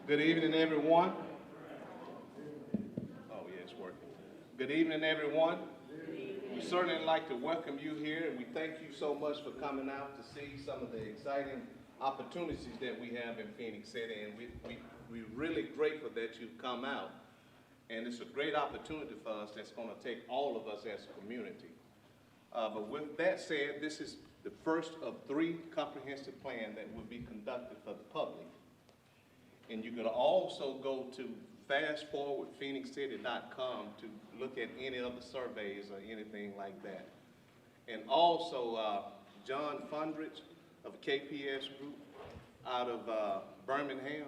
Good evening, everyone. Oh, yeah, it's working. Good evening, everyone. We certainly like to welcome you here, and we thank you so much for coming out to see some of the exciting opportunities that we have in Phoenix City, and we're really grateful that you've come out. And it's a great opportunity for us that's going to take all of us as a community. But with that said, this is the first of 3 comprehensive plans that will be conducted for the public. And you can also go to fastforwardphoenixcity.com to look at any other surveys or anything like that. And also, John Fundridge of KPS Group out of Birmingham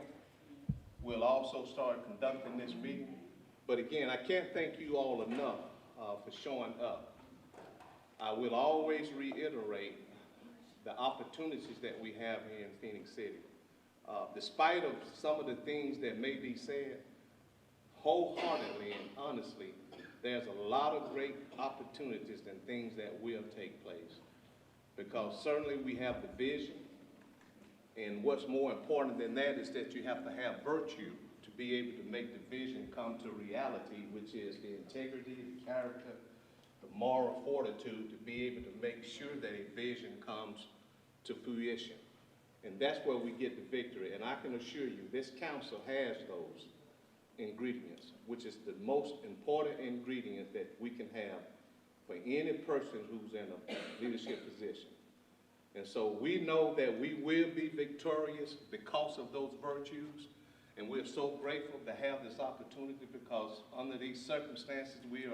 will also start conducting this meeting. But again, I can't thank you all enough for showing up. I will always reiterate the opportunities that we have here in Phoenix City. Despite of some of the things that may be said, wholeheartedly and honestly, there's a lot of great opportunities and things that will take place. Because certainly we have the vision, and what's more important than that is that you have to have virtue to be able to make the vision come to reality, which is the integrity, the character, the moral fortitude to be able to make sure that a vision comes to fruition. And that's where we get the victory. And I can assure you, this council has those ingredients, which is the most important ingredient that we can have for any person who's in a leadership position. And so we know that we will be victorious because of those virtues. And we're so grateful to have this opportunity because under these circumstances, we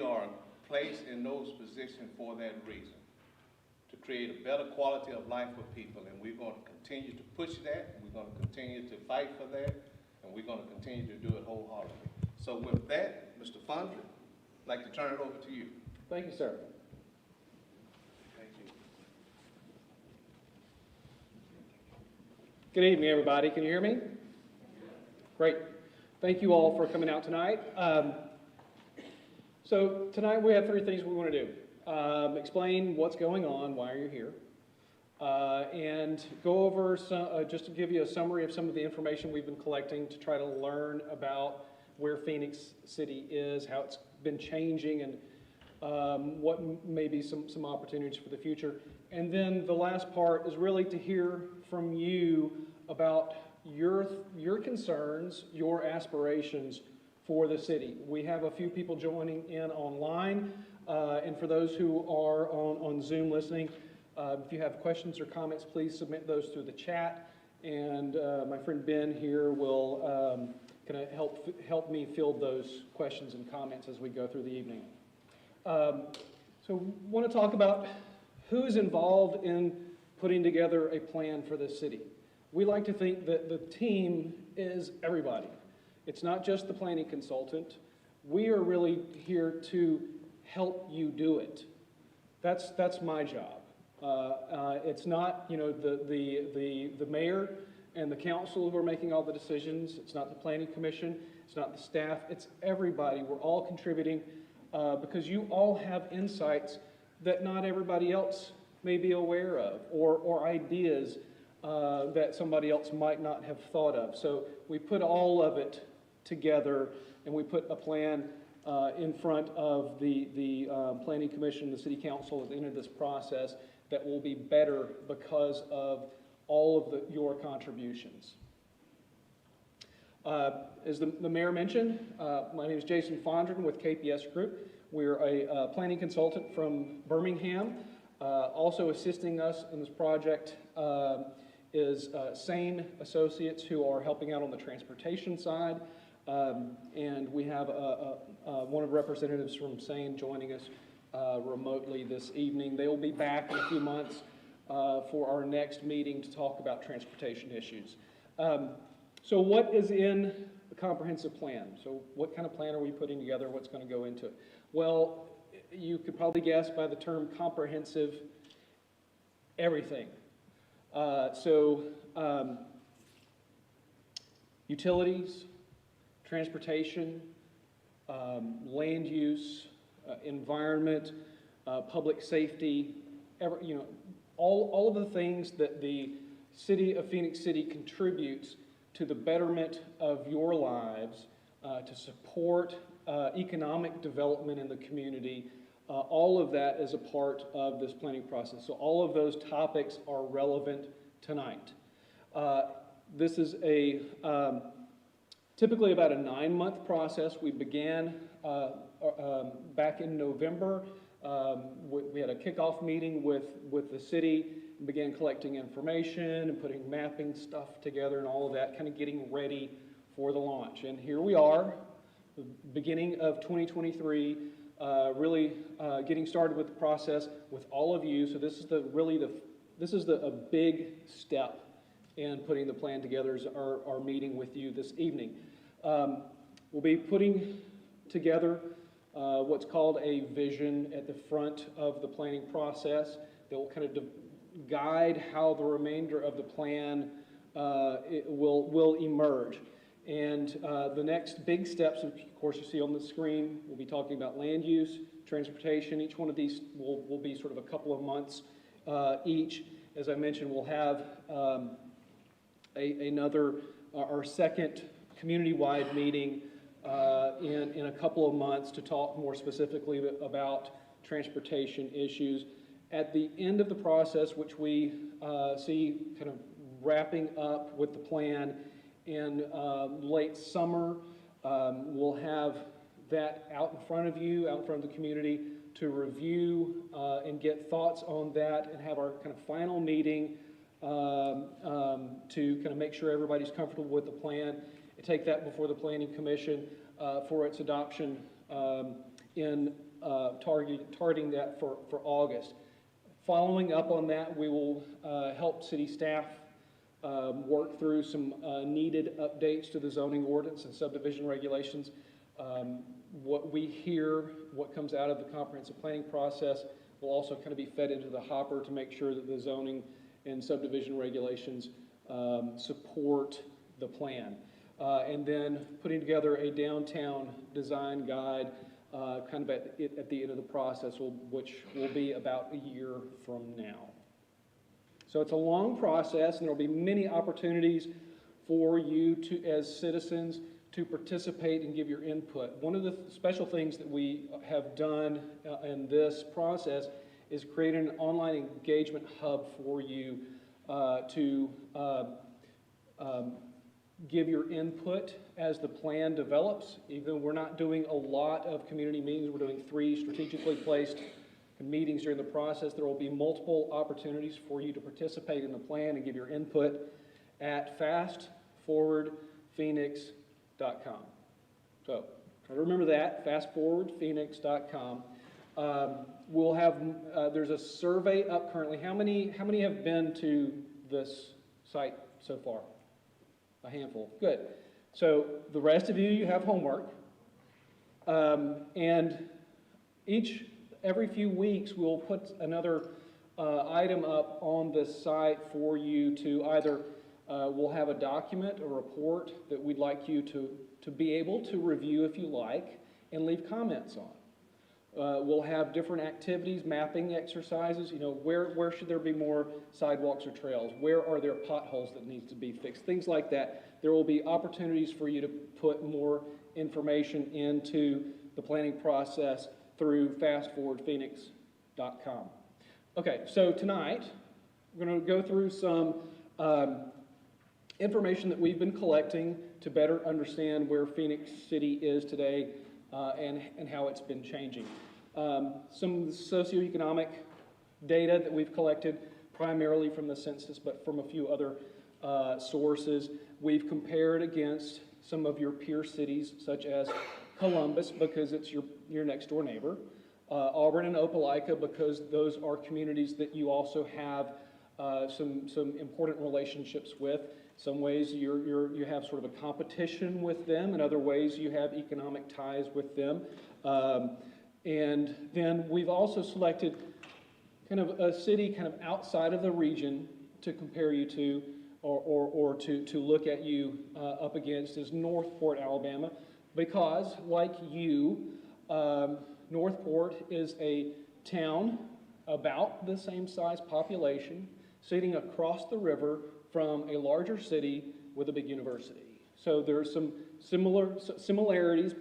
are placed in those positions for that reason, to create a better quality of life for people. And we're going to continue to push that. We're going to continue to fight for that. And we're going to continue to do it wholeheartedly. So with that, Mr. Fundry, I'd like to turn it over to you. Thank you, sir. Thank you. Good evening, everybody. Can you hear me? Great. Thank you all for coming out tonight. So tonight we have 3 things we want to do. Explain what's going on, why are you here, and go over some, just to give you a summary of some of the information we've been collecting to try to learn about where Phoenix City is, how it's been changing, and what may be some opportunities for the future. And then the last part is really to hear from you about your concerns, your aspirations for the city. We have a few people joining in online, and for those who are on Zoom listening, if you have questions or comments, please submit those through the chat, and my friend Ben here will kind of help me field those questions and comments as we go through the evening. So want to talk about who's involved in putting together a plan for this city. We like to think that the team is everybody. It's not just the planning consultant. We are really here to help you do it. That's my job. It's not, you know, the mayor and the council who are making all the decisions. It's not the planning commission. It's not the staff. It's everybody. We're all contributing because you all have insights that not everybody else may be aware of, or ideas that somebody else might not have thought of. So we put all of it together, and we put a plan in front of the Planning Commission, the City Council at the end of this process that will be better because of all of your contributions. As the mayor mentioned, my name is Jason Fondren with KPS Group. We're a planning consultant from Birmingham. Also assisting us in this project is Sane Associates, who are helping out on the transportation side. And we have one of the representatives from Sane joining us remotely this evening. They will be back in a few months for our next meeting to talk about transportation issues. So what is in the comprehensive plan? So what kind of plan are we putting together? What's going to go into it? Well, you could probably guess by the term comprehensive, everything. Utilities, transportation, land use, environment, public safety, all of the things that the city of Phoenix City contributes to the betterment of your lives, to support economic development in the community. All of that is a part of this planning process. So all of those topics are relevant tonight. This is a typically about a 9-month process. We began back in November. We had a kickoff meeting with the city, and began collecting information and putting mapping stuff together and all of that, kind of getting ready for the launch. And here we are, the beginning of 2023, really getting started with the process with all of you. So this is a big step in putting the plan together, is our meeting with you this evening. We'll be putting together what's called a vision at the front of the planning process that will kind of guide how the remainder of the plan will emerge. And the next big steps, of course, you see on the screen, we'll be talking about land use, transportation. Each one of these will be sort of a couple of months each. As I mentioned, we'll have our second community-wide meeting in a couple of months to talk more specifically about transportation issues. At the end of the process, which we see kind of wrapping up with the plan in late summer, we'll have that out in front of you, out in front of the community, to review and get thoughts on that, and have our kind of final meeting to kind of make sure everybody's comfortable with the plan, and take that before the Planning Commission for its adoption targeting that for August. Following up on that, we will help city staff work through some needed updates to the zoning ordinance and subdivision regulations. What we hear, what comes out of the comprehensive planning process, will also kind of be fed into the hopper to make sure that the zoning and subdivision regulations support the plan. And then putting together a downtown design guide kind of at the end of the process, which will be about a year from now. So it's a long process, and there will be many opportunities for you to, as citizens, to participate and give your input. One of the special things that we have done in this process is create an online engagement hub for you to give your input as the plan develops. Even though we're not doing a lot of community meetings, we're doing 3 strategically placed meetings during the process. There will be multiple opportunities for you to participate in the plan and give your input at fastforwardphoenix.com. So try to remember that, fastforwardphoenix.com. We'll have, there's a survey up currently. How many have been to this site so far? A handful. Good. So the rest of you have homework. And every few weeks, we'll put another item up on the site for you to either, we'll have a document, a report that we'd like you to be able to review if you like and leave comments on. We'll have different activities, mapping exercises, where should there be more sidewalks or trails? Where are there potholes that need to be fixed? Things like that. There will be opportunities for you to put more information into the planning process through fastforwardphoenix.com. Okay, so tonight we're going to go through some information that we've been collecting to better understand where Phoenix City is today and how it's been changing. Some of the socioeconomic data that we've collected, primarily from the census, but from a few other sources. We've compared against some of your peer cities, such as Columbus, because it's your next door neighbor, Auburn and Opelika, because those are communities that you also have some important relationships with. Some ways you have sort of a competition with them, in other ways you have economic ties with them. And then we've also selected kind of a city kind of outside of the region to compare you to, or to look at you up against, is Northport, Alabama, because like you, Northport is a town about the same size population, sitting across the river from a larger city with a big university. So there are some similarities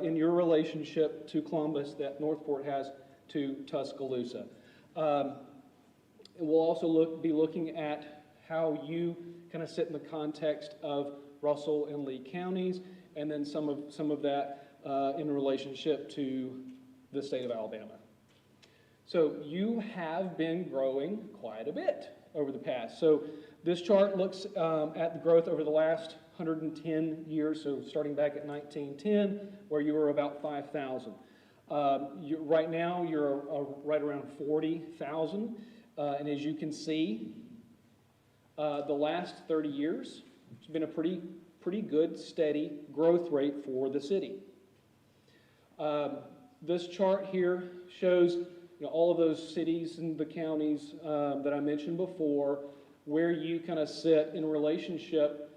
in your relationship to Columbus that Northport has to Tuscaloosa. We'll also be looking at how you kind of sit in the context of Russell and Lee counties, and then some of that in relationship to the state of Alabama. So you have been growing quite a bit over the past. So this chart looks at the growth over the last 110 years, so starting back at 1910, where you were about 5,000. Right now, you're right around 40,000, and as you can see, the last 30 years, it's been a pretty good, steady growth rate for the city. This chart here shows all of those cities and the counties that I mentioned before, where you kind of sit in relationship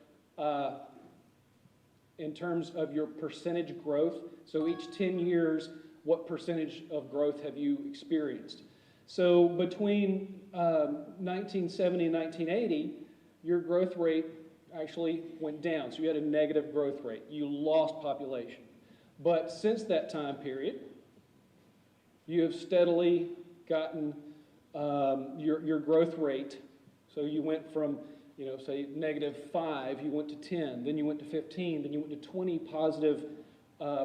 in terms of your percentage growth. So each 10 years, what percentage of growth have you experienced? So between 1970 and 1980, your growth rate actually went down. So you had a negative growth rate. You lost population. But since that time period, you have steadily gotten your growth rate. So you went from, say -5, you went to 10, then you went to 15, then you went to 20 positive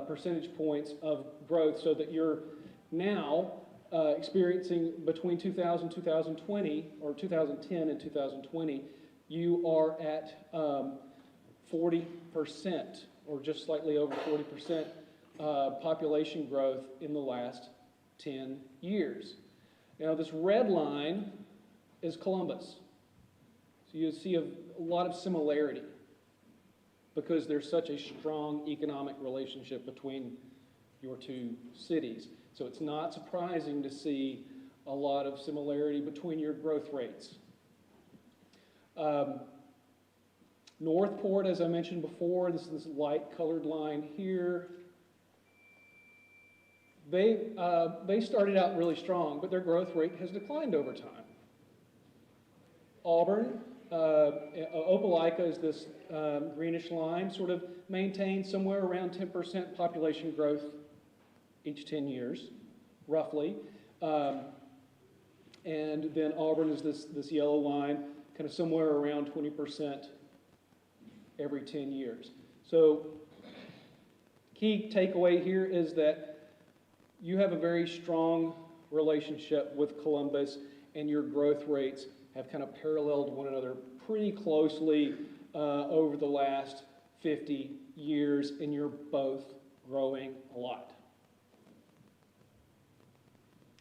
percentage points of growth, so that you're now experiencing between 2000 and 2020, or 2010 and 2020, you are at 40%, or just slightly over 40% population growth in the last 10 years. Now this red line is Columbus. So you see a lot of similarity because there's such a strong economic relationship between your two cities. So it's not surprising to see a lot of similarity between your growth rates. Northport, as I mentioned before, this light colored line here. They started out really strong, but their growth rate has declined over time. Auburn, Opelika is this greenish line, sort of maintains somewhere around 10% population growth each 10 years, roughly. And then Auburn is this yellow line, kind of somewhere around 20% every 10 years. So key takeaway here is that you have a very strong relationship with Columbus, and your growth rates have kind of paralleled one another pretty closely over the last 50 years, and you're both growing a lot.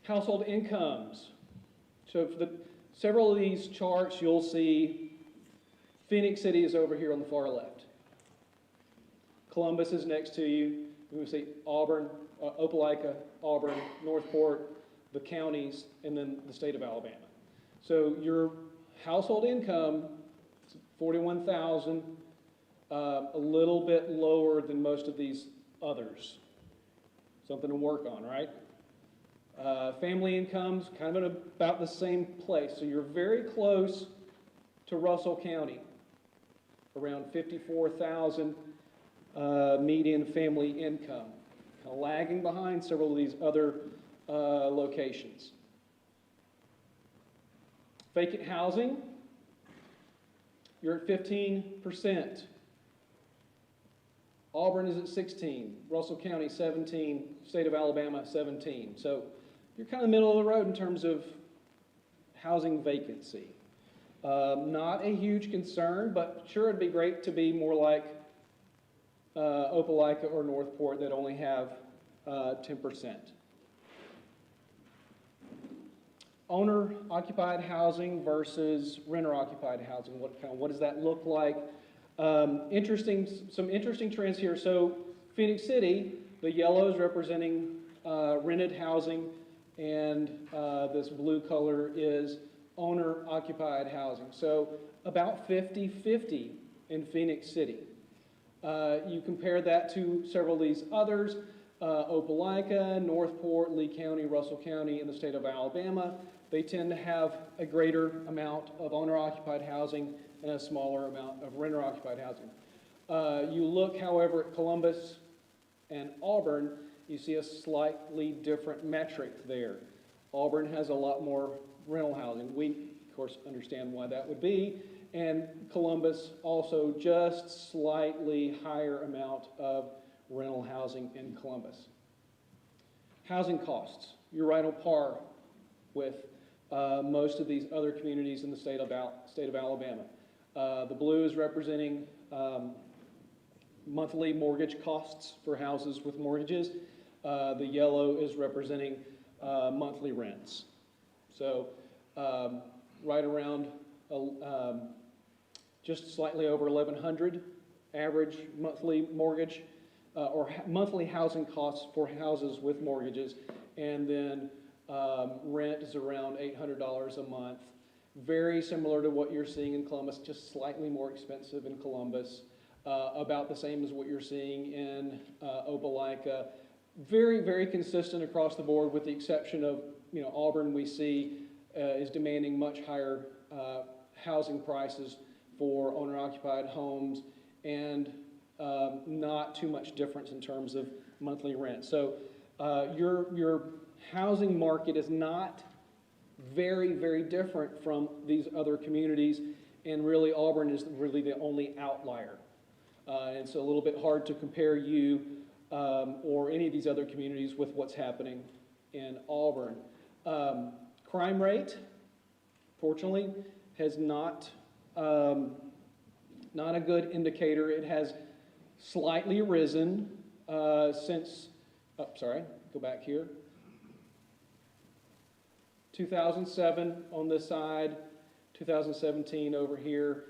Household incomes. So for several of these charts, you'll see Phenix City is over here on the far left. Columbus is next to you. You will see Auburn, Opelika, Auburn, Northport, the counties, and then the state of Alabama. So your household income is $41,000, a little bit lower than most of these others. Something to work on, right? Family incomes, kind of in about the same place. So you're very close to Russell County, around $54,000 median family income, kind of lagging behind several of these other locations. Vacant housing, you're at 15%. Auburn is at 16, Russell County 17, state of Alabama 17. So you're kind of middle of the road in terms of housing vacancy. Not a huge concern, but sure it'd be great to be more like Opelika or Northport that only have 10%. Owner-occupied housing versus renter-occupied housing. What does that look like? Some interesting trends here. So Phenix City, the yellow is representing rented housing, and this blue color is owner-occupied housing. So about 50-50 in Phenix City. You compare that to several of these others, Opelika, Northport, Lee County, Russell County, and the state of Alabama. They tend to have a greater amount of owner-occupied housing and a smaller amount of renter-occupied housing. You look, however, at Columbus and Auburn, you see a slightly different metric there. Auburn has a lot more rental housing. We, of course, understand why that would be. And Columbus also just slightly higher amount of rental housing in Columbus. Housing costs, you're right on par with most of these other communities in the state of Alabama. The blue is representing monthly mortgage costs for houses with mortgages. The yellow is representing monthly rents. So right around just slightly over 1,100 average monthly mortgage or monthly housing costs for houses with mortgages, and then rent is around $800 a month. Very similar to what you're seeing in Columbus, just slightly more expensive in Columbus. About the same as what you're seeing in Opelika. Very, very consistent across the board, with the exception of, Auburn we see is demanding much higher housing prices for owner-occupied homes, and not too much difference in terms of monthly rent. So your housing market is not very, very different from these other communities, and really Auburn is really the only outlier. And it's a little bit hard to compare you or any of these other communities with what's happening in Auburn. Crime rate, fortunately, has not a good indicator. It has slightly risen since, go back here. 2007 on this side, 2017 over here.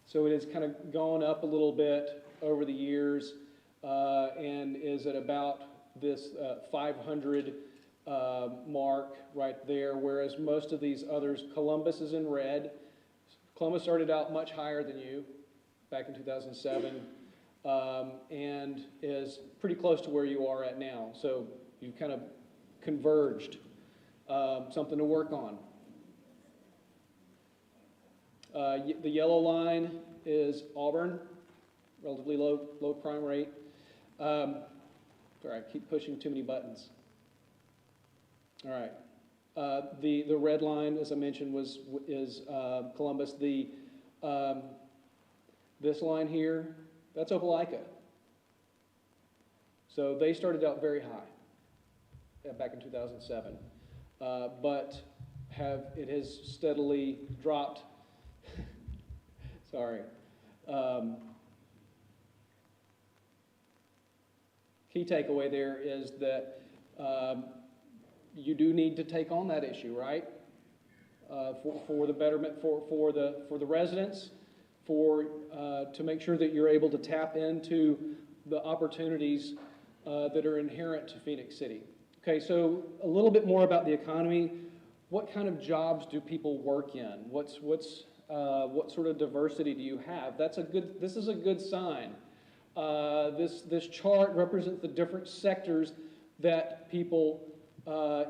So it has kind of gone up a little bit over the years and is at about this 500 mark right there, whereas most of these others, Columbus is in red. Columbus started out much higher than you back in 2007 and is pretty close to where you are at now. So you've kind of converged, something to work on. The yellow line is Auburn, relatively low crime rate. Sorry, I keep pushing too many buttons. All right. The red line, as I mentioned, is Columbus. This line here, that's Opelika. So they started out very high back in 2007, but it has steadily dropped. Sorry. Key takeaway there is that you do need to take on that issue, right? For the betterment, for the residents, to make sure that you're able to tap into the opportunities that are inherent to Phoenix City. Okay, so a little bit more about the economy. What kind of jobs do people work in? What sort of diversity do you have? This is a good sign. This chart represents the different sectors that people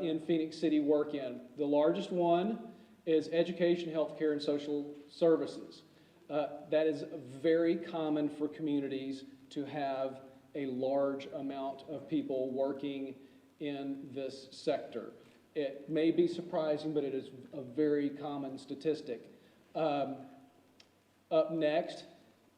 in Phoenix City work in. The largest one is education, healthcare, and social services. That is very common for communities to have a large amount of people working in this sector. It may be surprising, but it is a very common statistic. Up next,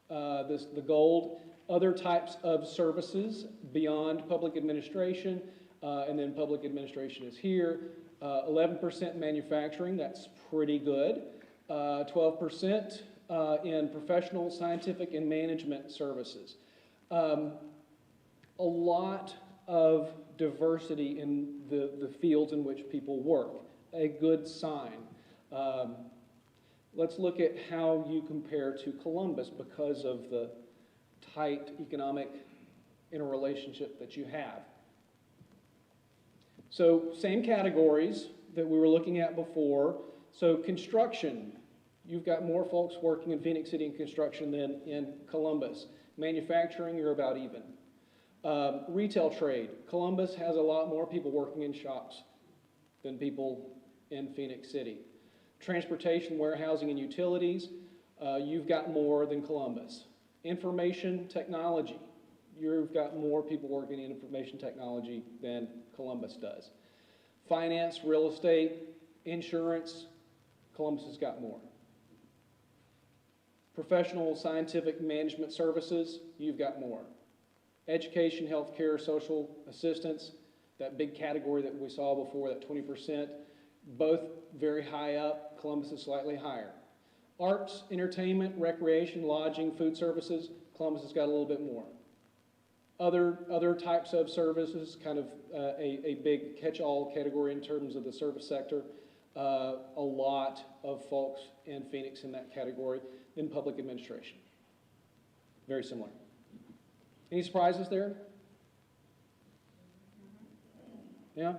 the gold, other types of services beyond public administration, and then public administration is here. 11% manufacturing, that's pretty good. 12% in professional, scientific, and management services. A lot of diversity in the fields in which people work, a good sign. Let's look at how you compare to Columbus because of the tight economic interrelationship that you have. So same categories that we were looking at before. So construction, you've got more folks working in Phoenix City in construction than in Columbus. Manufacturing, you're about even. Retail trade, Columbus has a lot more people working in shops than people in Phoenix City. Transportation, warehousing, and utilities, you've got more than Columbus. Information technology, you've got more people working in information technology than Columbus does. Finance, real estate, insurance, Columbus has got more. Professional scientific management services, you've got more. Education, healthcare, social assistance, that big category that we saw before, that 20%, both very high up. Columbus is slightly higher. Arts, entertainment, recreation, lodging, food services, Columbus has got a little bit more. Other types of services, kind of a big catch-all category in terms of the service sector. A lot of folks in Phoenix in that category. Then public administration. Very similar. Any surprises there? Yeah?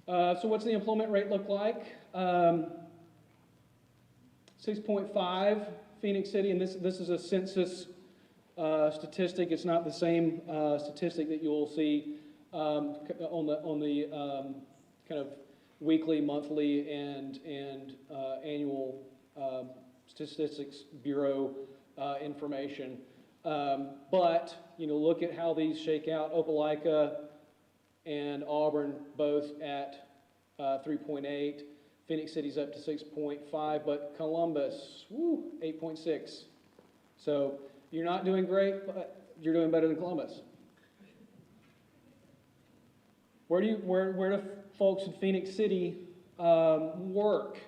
So what's the employment rate look like? 6.5, Phoenix City, and this is a census statistic. It's not the same statistic that you'll see on the kind of weekly, monthly, and annual Statistics Bureau information. But look at how these shake out. Opelika and Auburn both at 3.8. Phoenix City's up to 6.5, but Columbus, 8.6. So you're not doing great, but you're doing better than Columbus. Where do folks in Phoenix City work?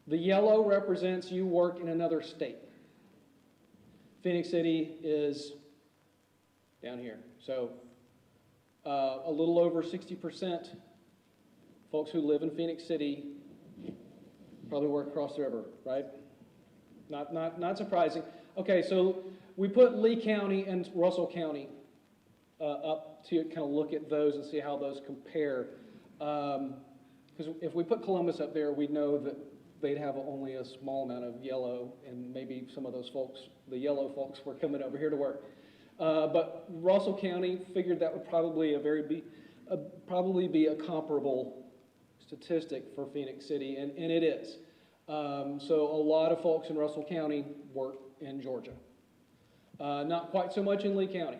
The yellow represents you work in another state. Phoenix City is down here. So a little over 60% folks who live in Phoenix City probably work across the river, right? Not surprising. Okay, so we put Lee County and Russell County up to kind of look at those and see how those compare. Because if we put Columbus up there, we'd know that they'd have only a small amount of yellow, and maybe some of those folks, the yellow folks, were coming over here to work. But Russell County figured that would probably be a comparable statistic for Phoenix City, and it is. So a lot of folks in Russell County work in Georgia. Not quite so much in Lee County.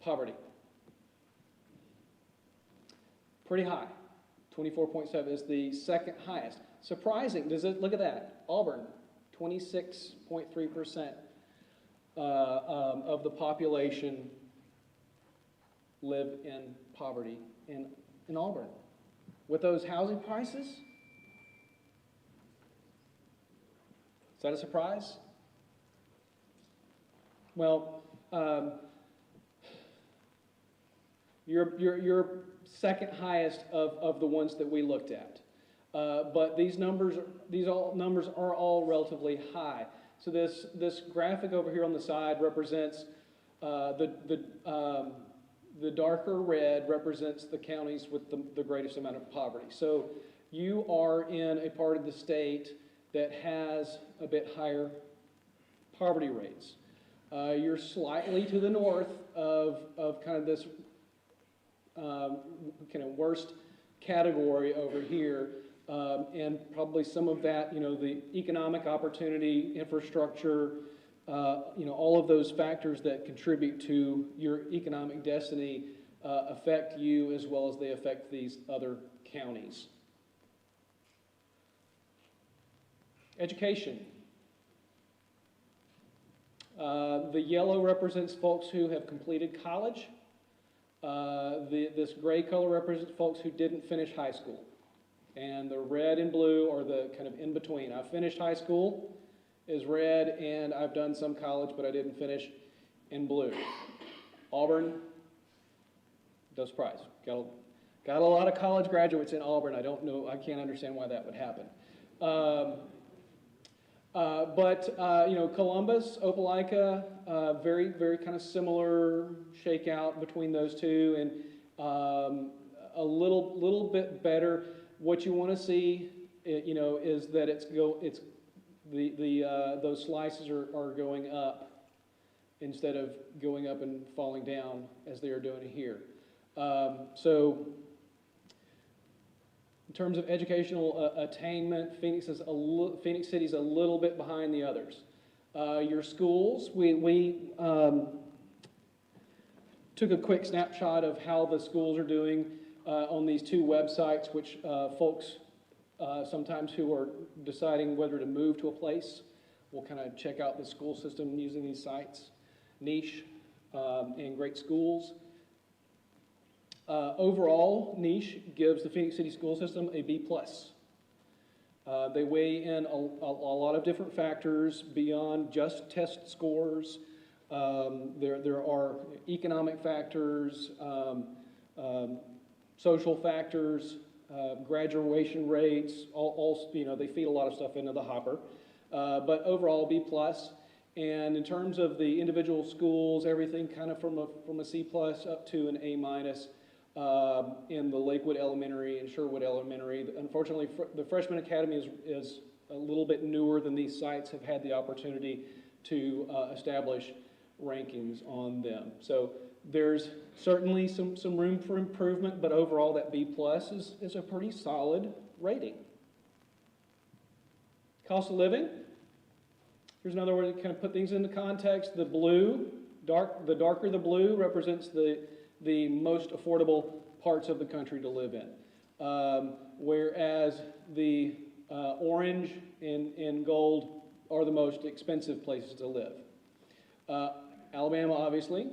Poverty. Pretty high. 24.7 is the second highest. Surprising, look at that. Auburn, 26.3% of the population live in poverty in Auburn. With those housing prices? Is that a surprise? Well, you're second highest of the ones that we looked at. But these numbers are all relatively high. So this graphic over here on the side represents the darker red represents the counties with the greatest amount of poverty. So you are in a part of the state that has a bit higher poverty rates. You're slightly to the north of kind of this kind of worst category over here, and probably some of that, the economic opportunity, infrastructure, all of those factors that contribute to your economic destiny affect you as well as they affect these other counties. Education. The yellow represents folks who have completed college. This gray color represents folks who didn't finish high school. And the red and blue are the kind of in between. I finished high school is red, and I've done some college, but I didn't finish in blue. Auburn, no surprise. Got a lot of college graduates in Auburn. I don't know, I can't understand why that would happen. Columbus, Opelika, very, very kind of similar shakeout between those two, and a little bit better. What you want to see, is that those slices are going up instead of going up and falling down as they are doing here. So in terms of educational attainment, Phoenix City is a little bit behind the others. Your schools, we took a quick snapshot of how the schools are doing on these two websites, which folks sometimes who are deciding whether to move to a place will kind of check out the school system using these sites, Niche and Great Schools. Overall, Niche gives the Phoenix City school system a B+. They weigh in a lot of different factors beyond just test scores. There are economic factors, social factors, graduation rates, they feed a lot of stuff into the hopper. But overall, B+. And in terms of the individual schools, everything kind of from a C+ up to an A- in the Lakewood Elementary and Sherwood Elementary. Unfortunately, the Freshman Academy is a little bit newer than these sites have had the opportunity to establish rankings on them. So there's certainly some room for improvement, but overall that B+ is a pretty solid rating. Cost of living. Here's another way to kind of put things into context. The blue, the darker the blue represents the most affordable parts of the country to live in. Whereas the orange and gold are the most expensive places to live. Alabama, obviously,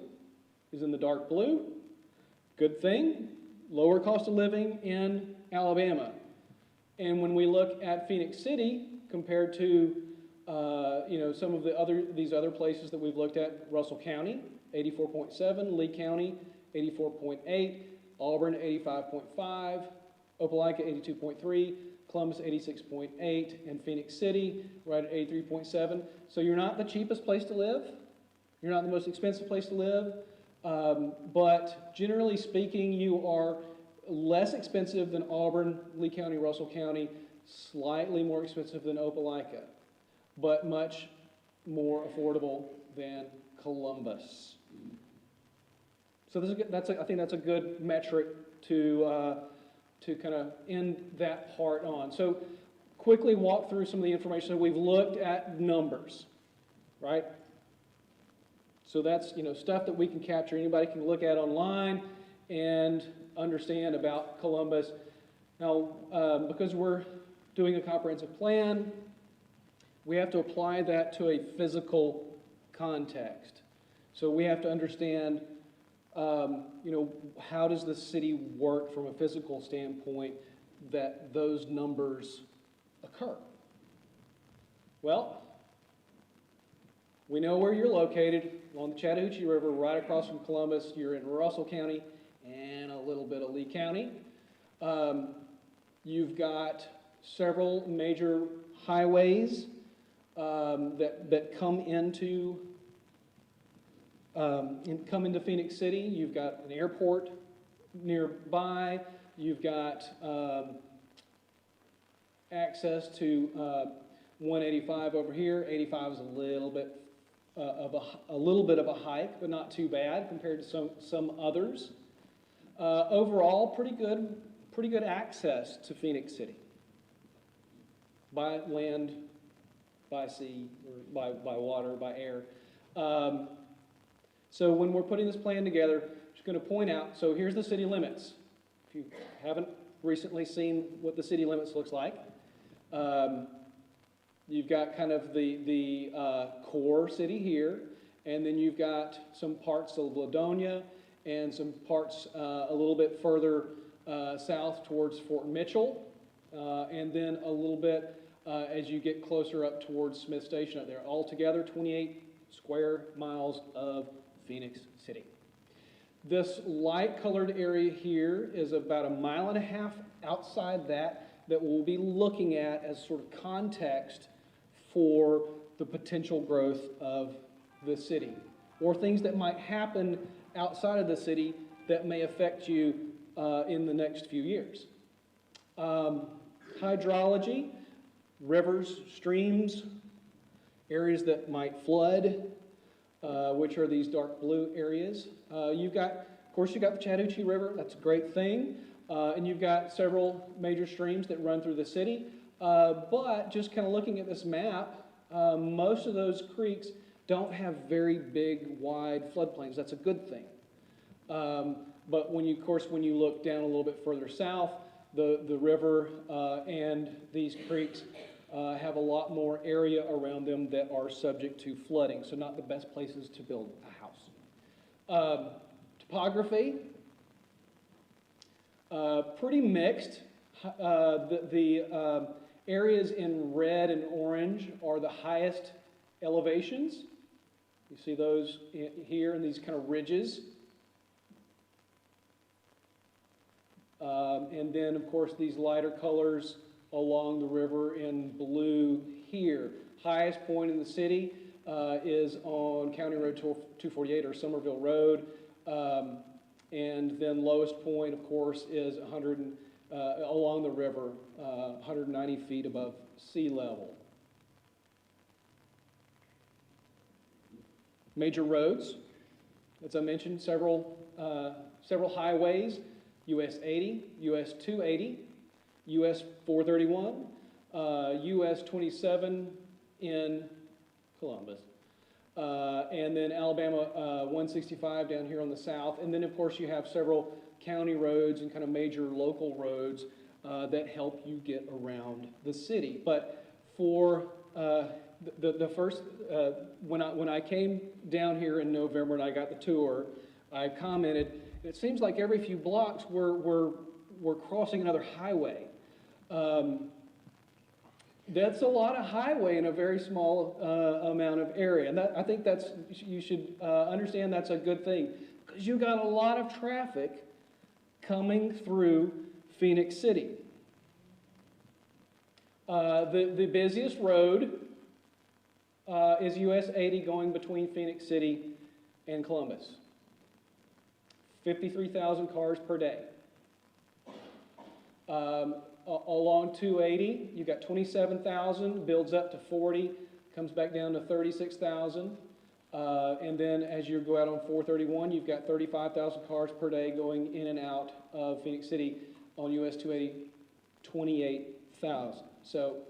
is in the dark blue. Good thing, lower cost of living in Alabama. And when we look at Phoenix City compared to some of these other places that we've looked at, Russell County, 84.7, Lee County, 84.8, Auburn, 85.5, Opelika, 82.3, Columbus, 86.8, and Phoenix City, right at 83.7. So you're not the cheapest place to live. You're not the most expensive place to live. But generally speaking, you are less expensive than Auburn, Lee County, Russell County, slightly more expensive than Opelika, but much more affordable than Columbus. So I think that's a good metric to kind of end that part on. So quickly walk through some of the information. So we've looked at numbers, right? So that's stuff that we can capture. Anybody can look at online and understand about Columbus. Now, because we're doing a comprehensive plan, we have to apply that to a physical context. So we have to understand, how does the city work from a physical standpoint that those numbers occur? Well, we know where you're located, along the Chattahoochee River, right across from Columbus. You're in Russell County and a little bit of Lee County. You've got several major highways that come into Phoenix City. You've got an airport nearby. You've got access to 185 over here. 85 is a little bit of a hike, but not too bad compared to some others. Overall, pretty good access to Phoenix City by land, by sea, or by water, by air. So when we're putting this plan together, I'm just going to point out, so here's the city limits. If you haven't recently seen what the city limits looks like, you've got kind of the core city here, and then you've got some parts of Ladonia and some parts a little bit further south towards Fort Mitchell, and then a little bit as you get closer up towards Smith Station up there. Altogether, 28 square miles of Phoenix City. This light colored area here is about 1.5 miles outside that we'll be looking at as sort of context for the potential growth of the city, or things that might happen outside of the city that may affect you in the next few years. Hydrology, rivers, streams, areas that might flood, which are these dark blue areas. You've got Of course, you've got the Chattahoochee River. That's a great thing. And you've got several major streams that run through the city. But just kind of looking at this map, most of those creeks don't have very big, wide floodplains. That's a good thing. But when you, of course, when you look down a little bit further south, the river and these creeks have a lot more area around them that are subject to flooding, so not the best places to build a house. Topography, pretty mixed. The areas in red and orange are the highest elevations. You see those here in these kind of ridges. And then, of course, these lighter colors along the river in blue here. Highest point in the city is on County Road 248 or Somerville Road. And then lowest point, of course, is along the river, 190 feet above sea level. Major roads, as I mentioned, several highways. US 80, US 280, US 431, US 27 in Columbus, and then Alabama 165 down here on the south. And then, of course, you have several county roads and kind of major local roads that help you get around the city. But for the first, when I came down here in November and I got the tour, I commented, it seems like every few blocks we're crossing another highway. That's a lot of highway in a very small amount of area. And I think you should understand that's a good thing, because you got a lot of traffic coming through Phoenix City. The busiest road is US 80 going between Phoenix City and Columbus. 53,000 cars per day. Along 280, you've got 27,000, builds up to 40, comes back down to 36,000. And then as you go out on 431, you've got 35,000 cars per day going in and out of Phoenix City. On US 280, 28,000. So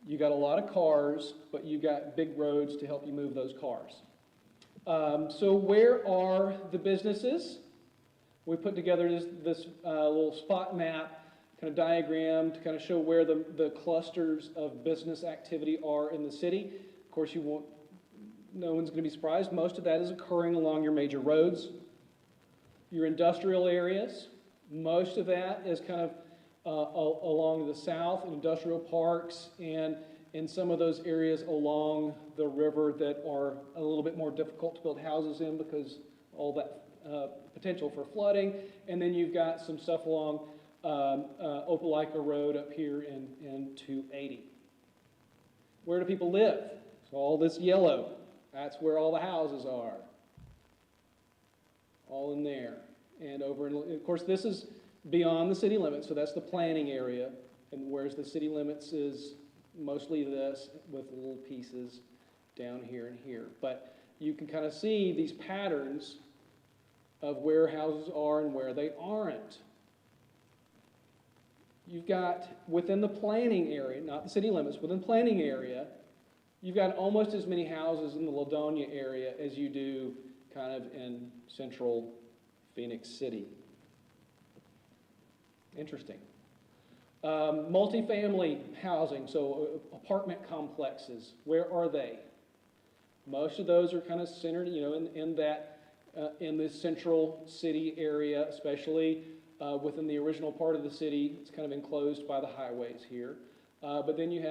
you got a lot of cars, but you got big roads to help you move those cars. So where are the businesses? We put together this little spot map, kind of diagram to kind of show where the clusters of business activity are in the city. Of course, no one's going to be surprised. Most of that is occurring along your major roads. Your industrial areas, most of that is kind of along the south, industrial parks, and in some of those areas along the river that are a little bit more difficult to build houses in because all that potential for flooding. And then you've got some stuff along Opelika Road up here in 280. Where do people live? So all this yellow, that's where all the houses are. All in there. And over in, of course, this is beyond the city limits, so that's the planning area. And whereas the city limits is mostly this with little pieces down here and here. But you can kind of see these patterns of where houses are and where they aren't. You've got, within the planning area, not the city limits, within the planning area, you've got almost as many houses in the Ladonia area as you do kind of in central Phoenix City. Interesting. Multifamily housing, so apartment complexes, where are they? Most of those are kind of centered, in this central city area, especially within the original part of the city. It's kind of enclosed by the highways here. But then you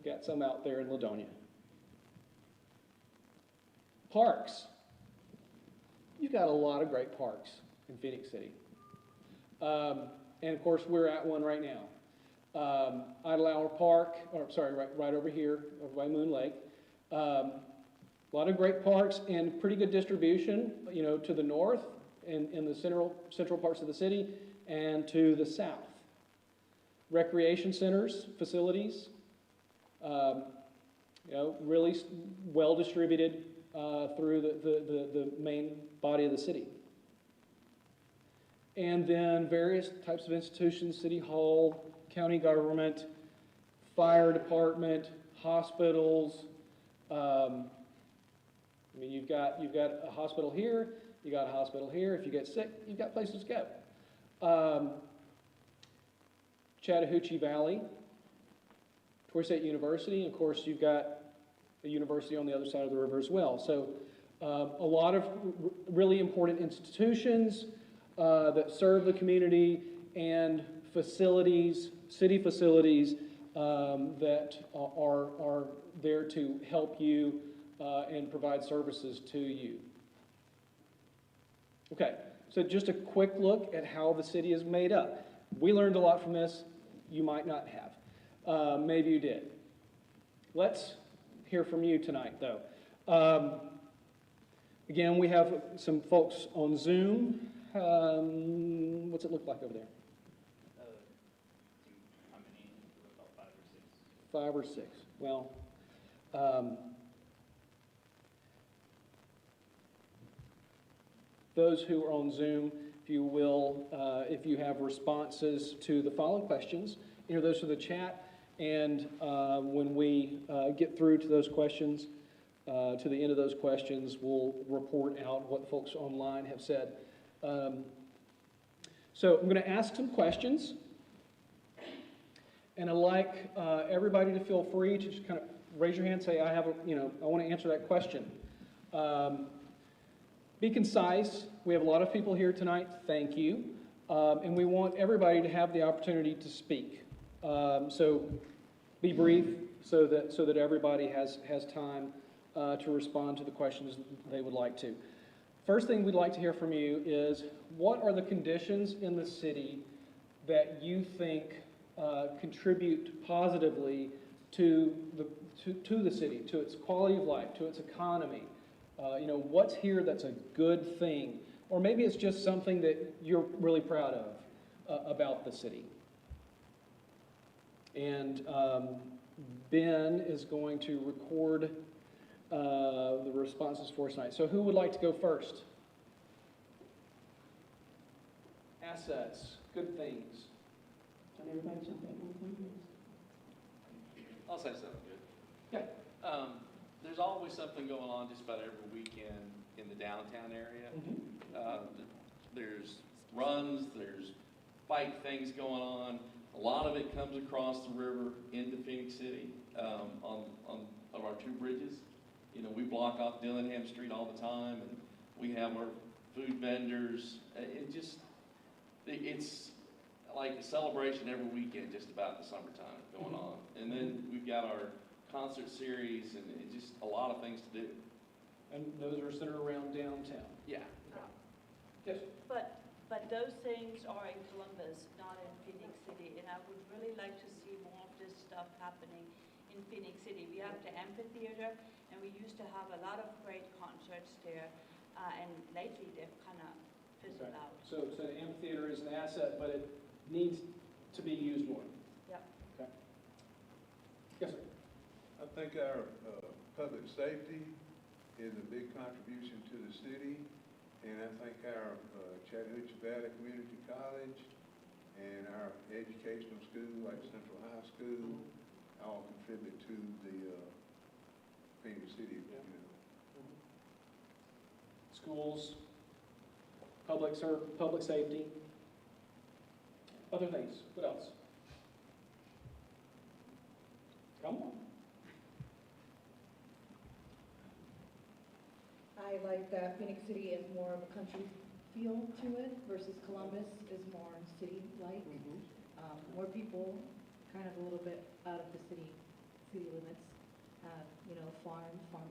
got some out there in Ladonia. Parks. You've got a lot of great parks in Phoenix City. And of course, we're at one right now. Idle Hour Park, right over here, over by Moon Lake. A lot of great parks and pretty good distribution, to the north in the central parts of the city and to the south. Recreation centers, facilities, really well distributed through the main body of the city. And then various types of institutions, city hall, county government, fire department, hospitals. I mean, you've got a hospital here, you got a hospital here. If you get sick, you've got places to go. Chattahoochee Valley, Torrey State University, and of course, you've got a university on the other side of the river as well. So a lot of really important institutions that serve the community and facilities, city facilities that are there to help you and provide services to you. Okay, so just a quick look at how the city is made up. We learned a lot from this. You might not have. Maybe you did. Let's hear from you tonight, though. Again, we have some folks on Zoom. What's it look like over there? How many? About 5 or 6. 5 or 6. Well, those who are on Zoom, if you will, if you have responses to the following questions, enter those to the chat, and when we get through to those questions, to the end of those questions, we'll report out what folks online have said. So I'm going to ask some questions, and I'd like everybody to feel free to just kind of raise your hand, say, I want to answer that question. Be concise. We have a lot of people here tonight. Thank you. And we want everybody to have the opportunity to speak. So be brief so that everybody has time to respond to the questions they would like to. First thing we'd like to hear from you is, what are the conditions in the city that you think contribute positively to the city, to its quality of life, to its economy? What's here that's a good thing? Or maybe it's just something that you're really proud of about the city. And Ben is going to record the responses for us tonight. So who would like to go first? Assets, good things. Don't everybody jump at one point? I'll say something good. Okay. There's always something going on just about every weekend in the downtown area. There's runs, there's bike things going on. A lot of it comes across the river into Phoenix City on our 2 bridges. We block off Dillingham Street all the time, and we have our food vendors. It's like a celebration every weekend just about in the summertime going on. And then we've got our concert series, and it's just a lot of things to do. And those are centered around downtown. Yeah. Yes. But those things are in Columbus, not in Phoenix City, and I would really like to see more of this stuff happening in Phoenix City. We have the amphitheater, and we used to have a lot of great concerts there, and lately they've kind of fizzled out. So the amphitheater is an asset, but it needs to be used more. Yep. Okay. Yes, sir. I think our public safety is a big contribution to the city, and I think our Chattahoochee Valley Community College and our educational school, like Central High School, all contribute to the Phoenix City. Schools, public safety, other things. What else? Come on. I like that Phoenix City is more of a country feel to it versus Columbus is more city-like. More people, kind of a little bit out of the city limits, have, farm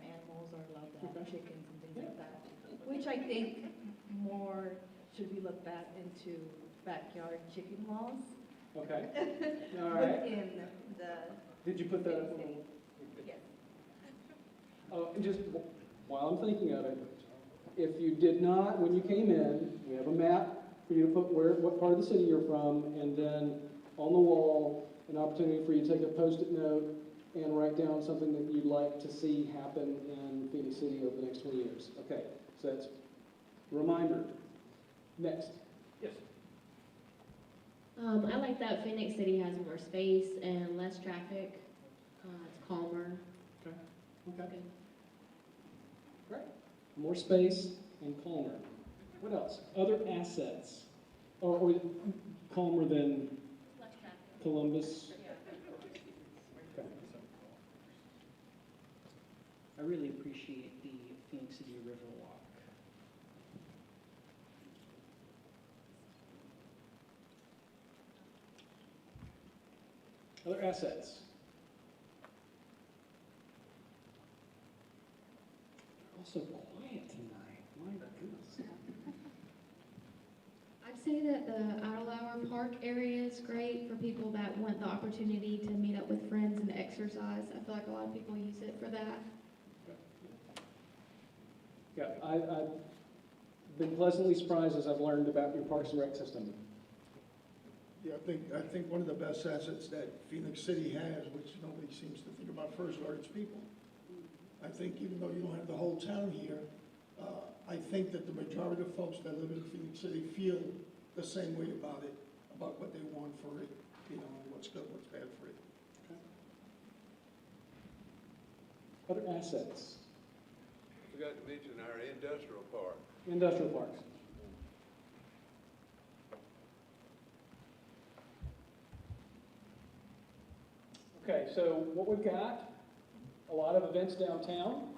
animals are allowed to have chickens and things like that. Which I think more should be looked at into backyard chicken laws. Okay. All right. Within the Did you put that up? city. Yes. Oh, and just while I'm thinking of it, if you did not, when you came in, we have a map for you to put what part of the city you're from, and then on the wall, an opportunity for you to take a Post-it note and write down something that you'd like to see happen in Phoenix City over the next 20 years. Okay, so that's a reminder. Next. Yes. I like that Phoenix City has more space and less traffic. It's calmer. Okay. It's Okay. good. Great. More space and calmer. What else? Other assets, or calmer than Less traffic. Columbus. Okay. I really appreciate the Phoenix City Riverwalk. Other assets. Also quiet tonight. My goodness. I'd say that the Idle Park area is great for people that want the opportunity to meet up with friends and exercise. I feel like a lot of people use it for that. Yeah, I've been pleasantly surprised as I've learned about your Parks and Rec system. Yeah, I think one of the best assets that Phoenix City has, which nobody seems to think about first, are its people. I think even though you don't have the whole town here, I think that the majority of folks that live in Phoenix City feel the same way about it, about what they want for it, you know, and what's good, what's bad for it. Other assets. Forgot to mention our industrial park. Industrial parks. Okay, so what we've got, a lot of events downtown,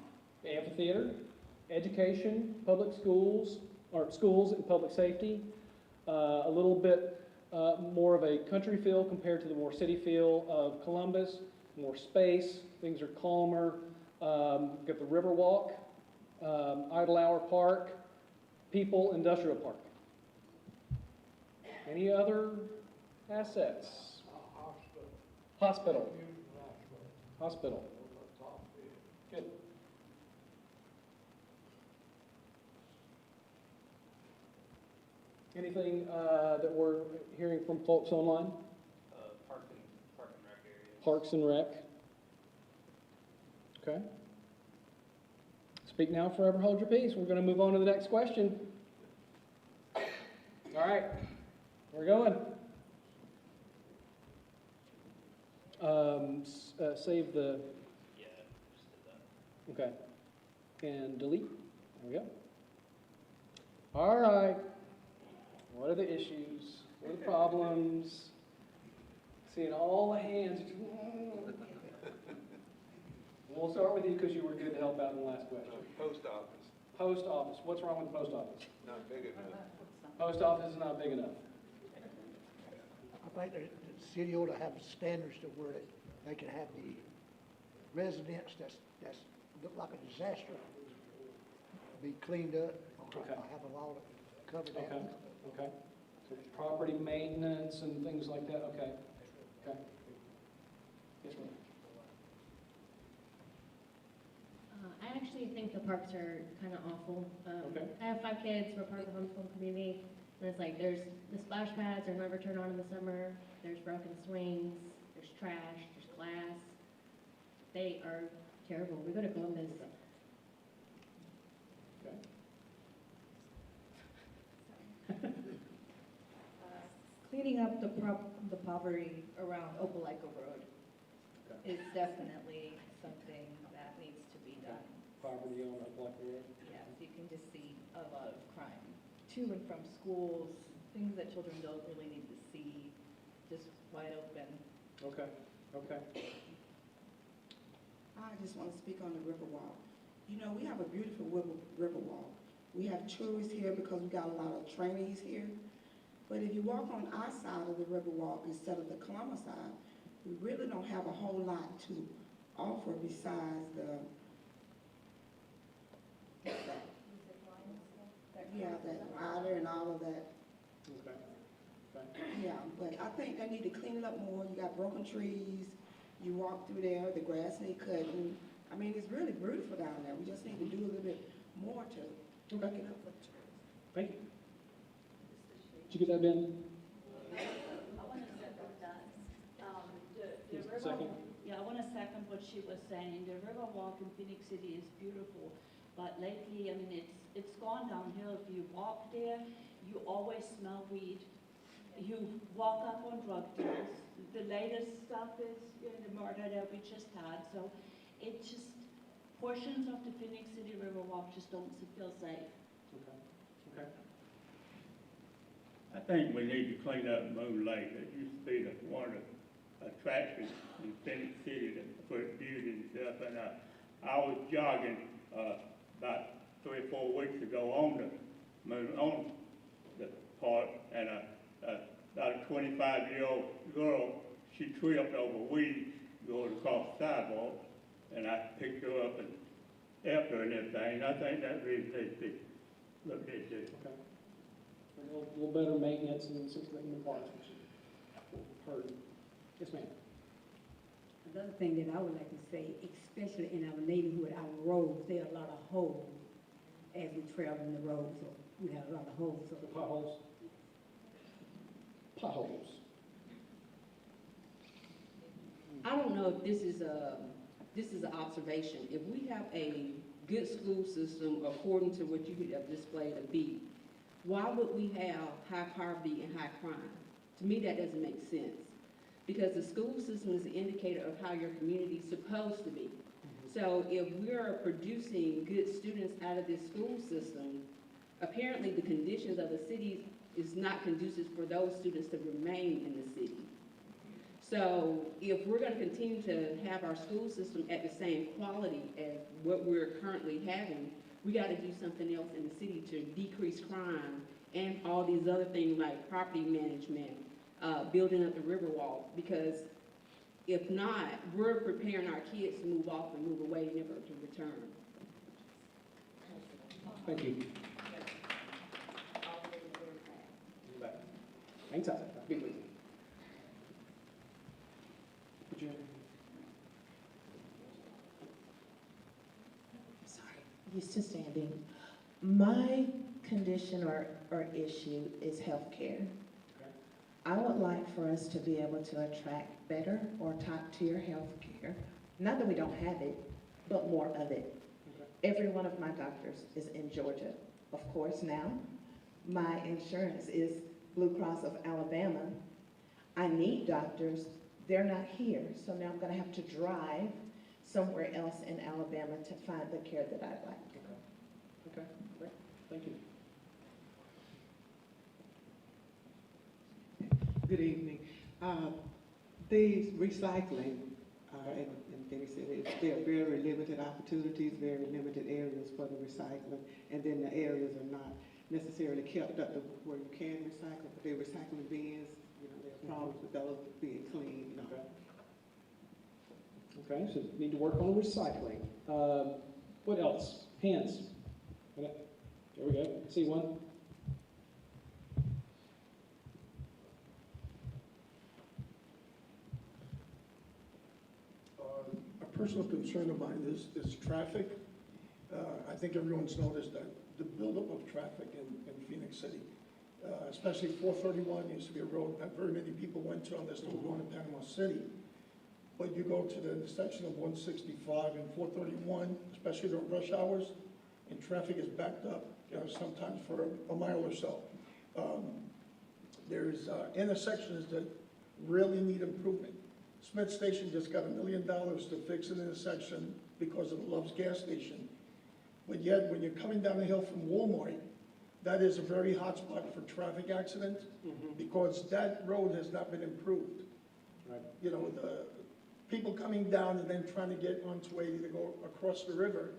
the amphitheater, education, public schools, or schools and public safety, a little bit more of a country feel compared to the more city feel of Columbus, more space, things are calmer. Got the Riverwalk, Idle Hour Park, People Industrial Park. Any other assets? Hospital. Hospital. Good. Anything that we're hearing from folks online? Park and rec areas. Parks and Rec. Okay. Speak now, forever hold your peace. We're going to move on to the next question. All right, we're going. Save the, Yeah, just did that. okay. And delete. There we go. All right. What are the issues? What are the problems? Seeing all the hands. We'll start with you because you were good to help out in the last question. Post office, Post office. What's wrong with the post office? not big enough. Post office is not big enough. I think the city ought to have standards to where they can have the residents that's look like a disaster be cleaned up, or Okay. have a law to cover that. Okay, okay. So property maintenance and things like that, okay, okay. Yes, ma'am. I actually think the parks are kind of awful. Okay. I have 5 kids. We're part of the homeschool community. And it's like there's the splash pads are never turned on in the summer. There's broken swings. There's trash. There's glass. They are terrible. We go to Columbus. Okay. Cleaning up the poverty around Opelika Road Okay. is definitely something that needs to be done. Property on Black Road. Yes, you can just see a lot of crime to and from schools, things that children don't really need to see, just wide open. Okay, okay. I just want to speak on the Riverwalk. You know, we have a beautiful Riverwalk. We have tourists here because we got a lot of trainees here. But if you walk on our side of the Riverwalk instead of the Columbus side, we really don't have a whole lot to offer besides that rider and all of that. Okay. Okay. Yeah, but I think they need to clean it up more. You got broken trees. You walk through there, the grass ain't cut. And, I mean, it's really beautiful down there. We just need to do a little bit more to make it up for the tourists. Thank you. Did you get that, Ben? I want to second that. The Yes, river, second. yeah, I want to second what she was saying. The Riverwalk in Phoenix City is beautiful, but lately, I mean, it's gone downhill. If you walk there, you always smell weed. you walk up on drug deals. The latest stuff is the murder that we just had, so it just, portions of the Phoenix City Riverwalk just don't feel safe. Okay, okay. I think we need to clean up Moon Lake. It used to be one of the attractions in Phoenix City for its beauty and stuff. And I was jogging about 3 or 4 weeks ago on the park, and about a 25-year-old girl, she tripped over weeds going across the sidewalk, and I picked her up and helped her and everything. And I think that really needs to be looked into. Okay. A little better maintenance and some in the parks, which we've heard. Yes, ma'am. Another thing that I would like to say, especially in our neighborhood, our roads, there are a lot of holes as we travel in the roads, so we have a lot of holes. So The potholes? Potholes. I don't know if this is an observation. If we have a good school system according to what you have displayed to be, why would we have high poverty and high crime? To me, that doesn't make sense. Because the school system is an indicator of how your community is supposed to be. So if we're producing good students out of this school system, apparently the conditions of the city is not conducive for those students to remain in the city. So if we're going to continue to have our school system at the same quality as what we're currently having, we got to do something else in the city to decrease crime and all these other things like property management, building up the Riverwalk, because if not, we're preparing our kids to move off and move away, never to return. Thank you. Anytime. Be with you. Would you have anything? Sorry, used to standing. My condition or issue is healthcare. Okay. I would like for us to be able to attract better or top-tier healthcare. Not that we don't have it, but more of it. Okay. Every one of my doctors is in Georgia. Of course, now, my insurance is Blue Cross of Alabama. I need doctors. They're not here, so now I'm going to have to drive somewhere else in Alabama to find the care that I'd like. Okay, great. Thank you. Good evening. The recycling in Phoenix City, there are very limited opportunities, very limited areas for the recycling, and then the areas are not necessarily kept up to where you can recycle, but they're recycling bins, you know, there are problems with those being clean. You know. Okay, so need to work on recycling. What else? Hands. Okay. There we go. See one. A personal concern of mine is traffic. I think everyone's noticed that the buildup of traffic in Phoenix City, especially 431 used to be a road that very many people went to unless they were going to Panama City. But you go to the intersection of 165 and 431, especially during rush hours, and traffic is backed up, sometimes for a mile or so. There's intersections that really need improvement. Smith Station just got $1 million to fix an intersection because of the Love's gas station. But yet, when you're coming down the hill from Walmart, that is a very hot spot for traffic accidents because that road has not been improved. Right. You know, the people coming down and then trying to get onto 80 to go across the river,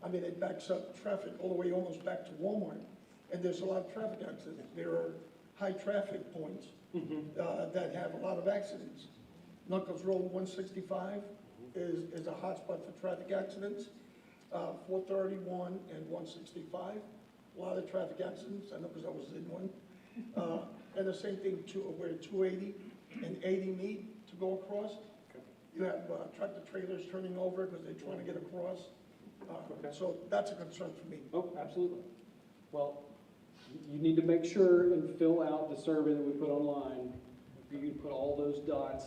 I mean, it backs up traffic all the way almost back to Walmart. And there's a lot of traffic accidents. There are high traffic points that have a lot of accidents. Knuckles Road 165 is a hot spot for traffic accidents. 431 and 165, a lot of traffic accidents. I know because I was in one. And the same thing where 280 and 80 meet to go across. You have tractor trailers turning over because they're trying to get across. So that's a concern for me. Oh, absolutely. Well, you need to make sure and fill out the survey that we put online. You can put all those dots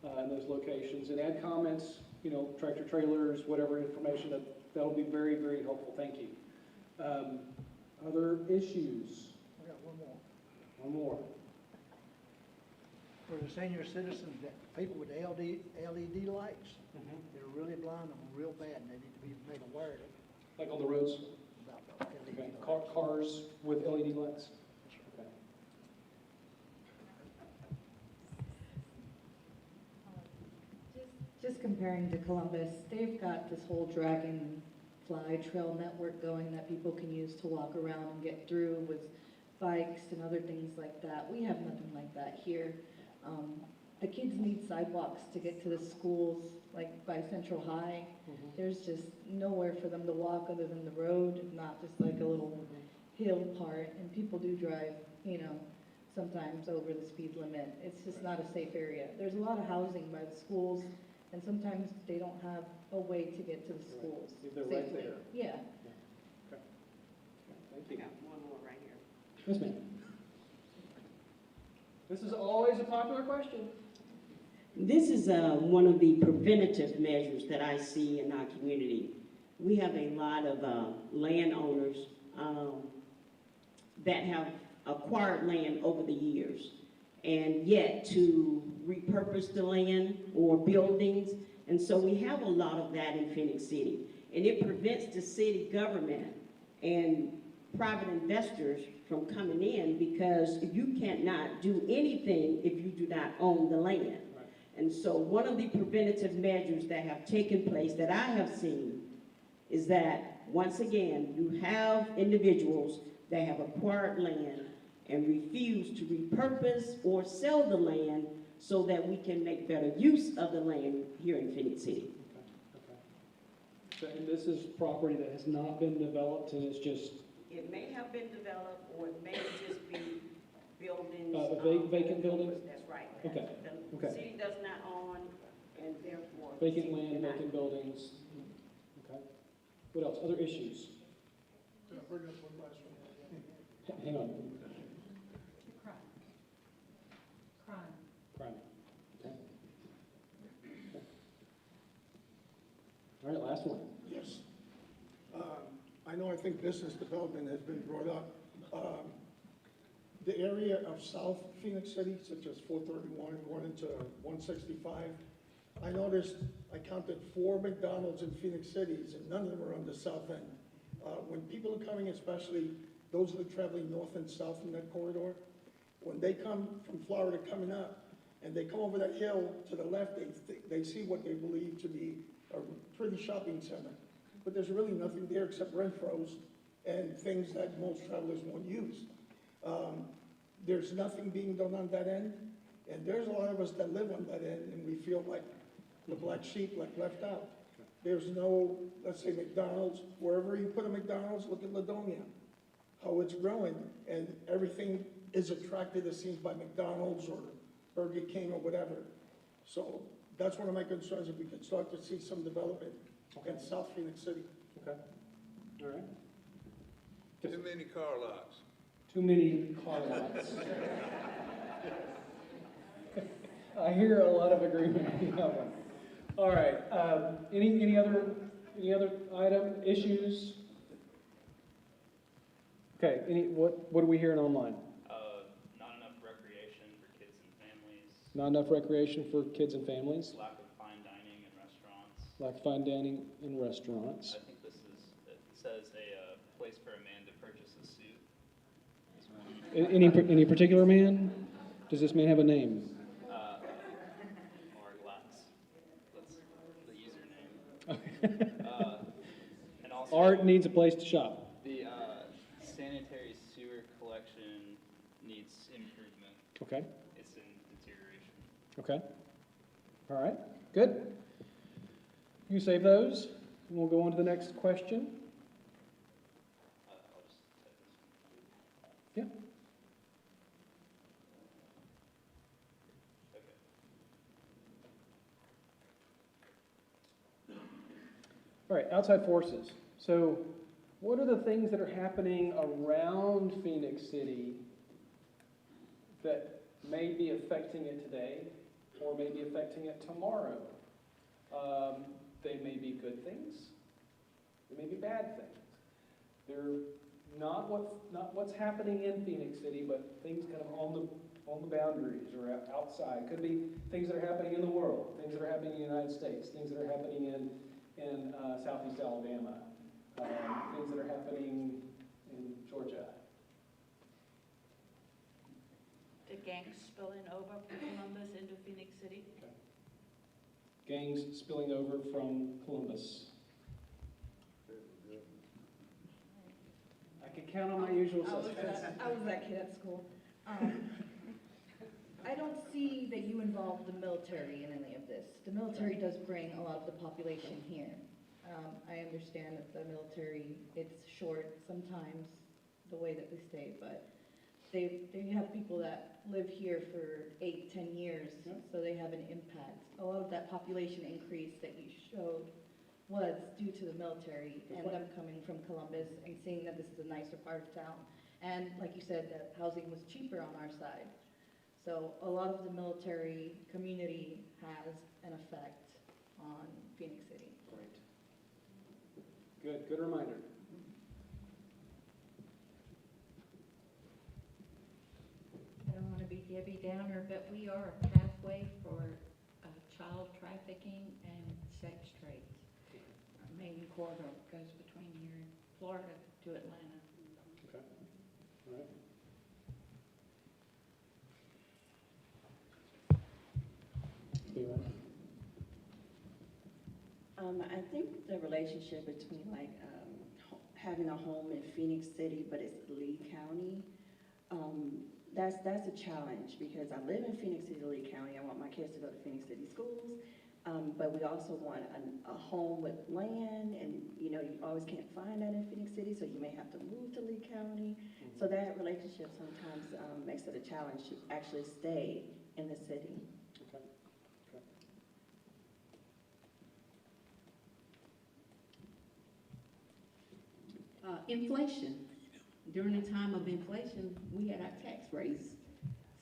in those locations and add comments, you know, tractor trailers, whatever information, that'll be very, very helpful. Thank you. Other issues? I got one more. One more. for the senior citizens, that people with LED lights, they're really blind them real bad, and they need to be made aware of it. Like on the roads? About the LED Okay. lights. Cars with LED lights? Okay. Just comparing to Columbus, they've got this whole Dragonfly Trail network going that people can use to walk around and get through with bikes and other things like that. We have nothing like that here. The kids need sidewalks to get to the schools, like by Central High. There's just nowhere for them to walk other than the road, not just like a little hill part. And people do drive, you know, sometimes over the speed limit. It's just not a safe area. There's a lot of housing by the schools, and sometimes they don't have a way to get to the schools. They're right safely. there. Yeah. Okay. Thank you. got one more right here. Yes, ma'am. This is always a popular question. This is one of the preventative measures that I see in our community. We have a lot of landowners that have acquired land over the years and yet to repurpose the land or buildings. And so we have a lot of that in Phoenix City. And it prevents the city government and private investors from coming in because you cannot do anything if you do not own the land. And so one of the preventative measures that have taken place that I have seen is that, once again, you have individuals that have acquired land and refuse to repurpose or sell the land so that we can make better use of the land here in Phoenix City. So, and this is property that has not been developed and it's just It may have been developed or it may just be buildings. vacant buildings? That's right. Okay. The Okay. city does not own and therefore. the Vacant city land, cannot. vacant buildings. Okay. What else? Other issues? Can I bring up one last one? Hang on. Crime. Crime. Okay. All right, last one. Yes. I think business development has been brought up. The area of South Phoenix City, such as 431 going into 165, I noticed, I counted 4 McDonald's in Phoenix cities, and none of them are on the south end. When people are coming, especially those that are traveling north and south in that corridor, when they come from Florida coming up, and they come over that hill to the left, they see what they believe to be a pretty shopping center. But there's really nothing there except Renfro's and things that most travelers won't use. There's nothing being done on that end, and there's a lot of us that live on that end, and we feel like the black sheep, like left out. There's no, let's say McDonald's, wherever you put a McDonald's, look at Ladonia, how it's growing, and everything is attracted, it seems, by McDonald's or Burger King or whatever. So that's one of my concerns, if we could start to see some development in South Phoenix City. Okay. All right. Too many car lots. Too many car lots. I hear a lot of agreement on that one. All right, any other item, issues? Okay, what are we hearing online? Not enough recreation for kids and families. Not enough recreation for kids and families? Lack of fine dining in restaurants. Lack of fine dining in restaurants. I think this is, it says a place for a man to purchase a suit. Any particular man? Does this man have a name? Or Glass. That's the username. And also. Art needs a place to shop. The sanitary sewer collection needs improvement. Okay. It's in deterioration. Okay. All right, good. You save those, and we'll go on to the next question. I'll just type this. Yeah. All right, outside forces. So what are the things that are happening around Phoenix City that may be affecting it today or may be affecting it tomorrow? They may be good things. They may be bad things. They're not what's happening in Phoenix City, but things kind of on on the boundaries or outside. Could be things that are happening in the world, things that are happening in the United States, things that are happening in Southeast Alabama, things that are happening in Georgia. The gangs spilling over from Columbus into Phoenix City. Gangs spilling over from Columbus. I could count on my usual suspects. I was that kid at school. I don't see that you involve the military in any of this. The military does bring a lot of the population here. I understand that the military, it's short sometimes, the way that they stay, but they have people that live here for 8, 10 years, so they have an impact. A lot of that population increase that you showed was due to the military and them coming from Columbus and seeing that this is a nicer part of town. And like you said, that housing was cheaper on our side. So a lot of the military community has an effect on Phoenix City. Great. Good reminder. I don't want to be Debbie Downer, but we are a pathway for child trafficking and sex trade. Our main corridor goes between here and Florida to Atlanta. Okay. All right. I think the relationship between like having a home in Phoenix City, but it's Lee County, that's a challenge because I live in Phoenix City, Lee County. I want my kids to go to Phoenix City schools, but we also want a home with land, and you know you always can't find that in Phoenix City, so you may have to move to Lee County. So that relationship sometimes makes it a challenge to actually stay in the city. Inflation. During the time of inflation, we had our tax raise.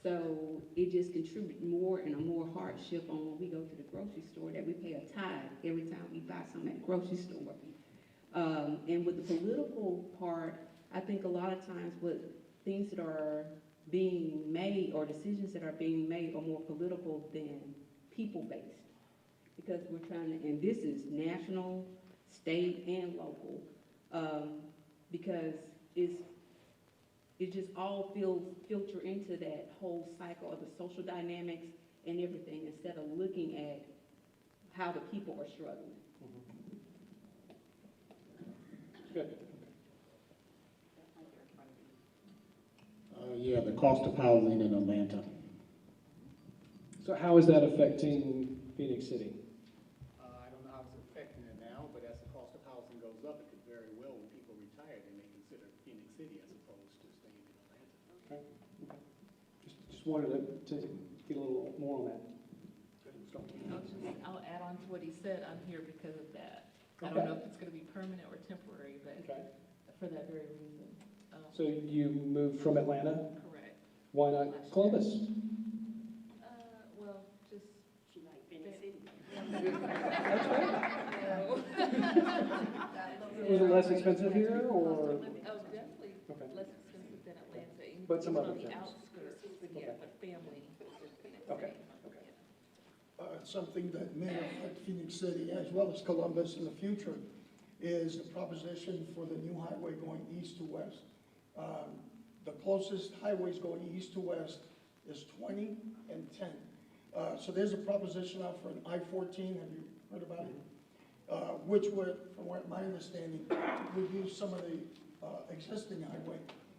So it just contributed more and a more hardship on when we go to the grocery store that we pay a tithe every time we buy something at the grocery store. And with the political part, I think a lot of times with things that are being made or decisions that are being made are more political than people-based. Because we're trying to, and this is national, state, and local. Because it just all filter into that whole cycle of the social dynamics and everything instead of looking at how the people are struggling. Good. Yeah, the cost of housing in Atlanta. So how is that affecting Phoenix City? I don't know how it's affecting it now, but as the cost of housing goes up, it could very well, when people retire, they may consider Phoenix City as opposed to staying in Atlanta. Okay. Just wanted to get a little more on that. I'll add on to what he said. I'm here because of that. I Okay. don't know if it's going to be permanent or temporary, but for that very reason. So you moved from Atlanta? Correct. Why not Columbus? Well, just. She like Phoenix City. That's Was it less expensive here, or? Oh, definitely Okay. less expensive than Atlanta. even But some on other the things. outskirts, but yeah, but family. Okay. Something that may affect Phoenix City as well as Columbus in the future is the proposition for the new highway going east to west. The closest highways going east to west is 20 and 10. So there's a proposition out for an I-14, have you heard about it? Which would, from what my understanding, would use some of the existing highway,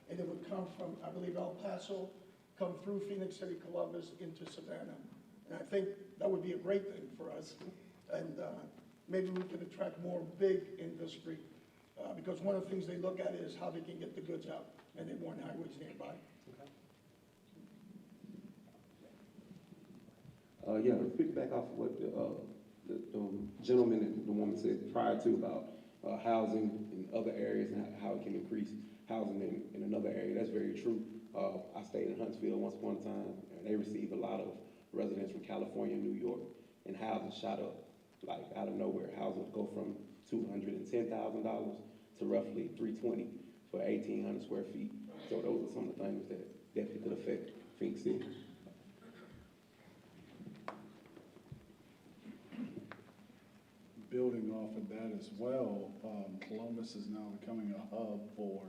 and it would come from, I believe, El Paso, come through Phoenix City, Columbus, into Savannah. And I think that would be a great thing for us. And maybe we can attract more big industry, because one of the things they look at is how they can get the goods out, and they want highways nearby. Yeah, to piggyback off of what the gentleman and the woman said prior to about housing in other areas and how it can increase housing in another area, that's very true. I stayed in Huntsville once upon a time, and they received a lot of residents from California and New York, and housing shot up like out of nowhere. Housing would go from $210,000 to roughly $320 for 1,800 square feet. So those are some of the things that definitely could affect Phoenix City. Building off of that as well, Columbus is now becoming a hub for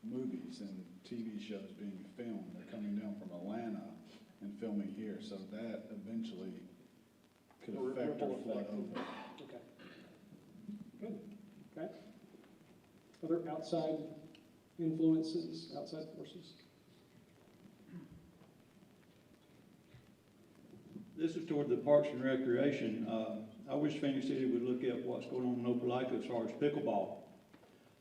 movies and TV shows being filmed. They're coming down from Atlanta and filming here, so that eventually could affect or flood over. Okay. Good, okay. Other outside influences, outside forces? This is toward the Parks and Recreation. I wish Phoenix City would look at what's going on in Opelika as far as pickleball.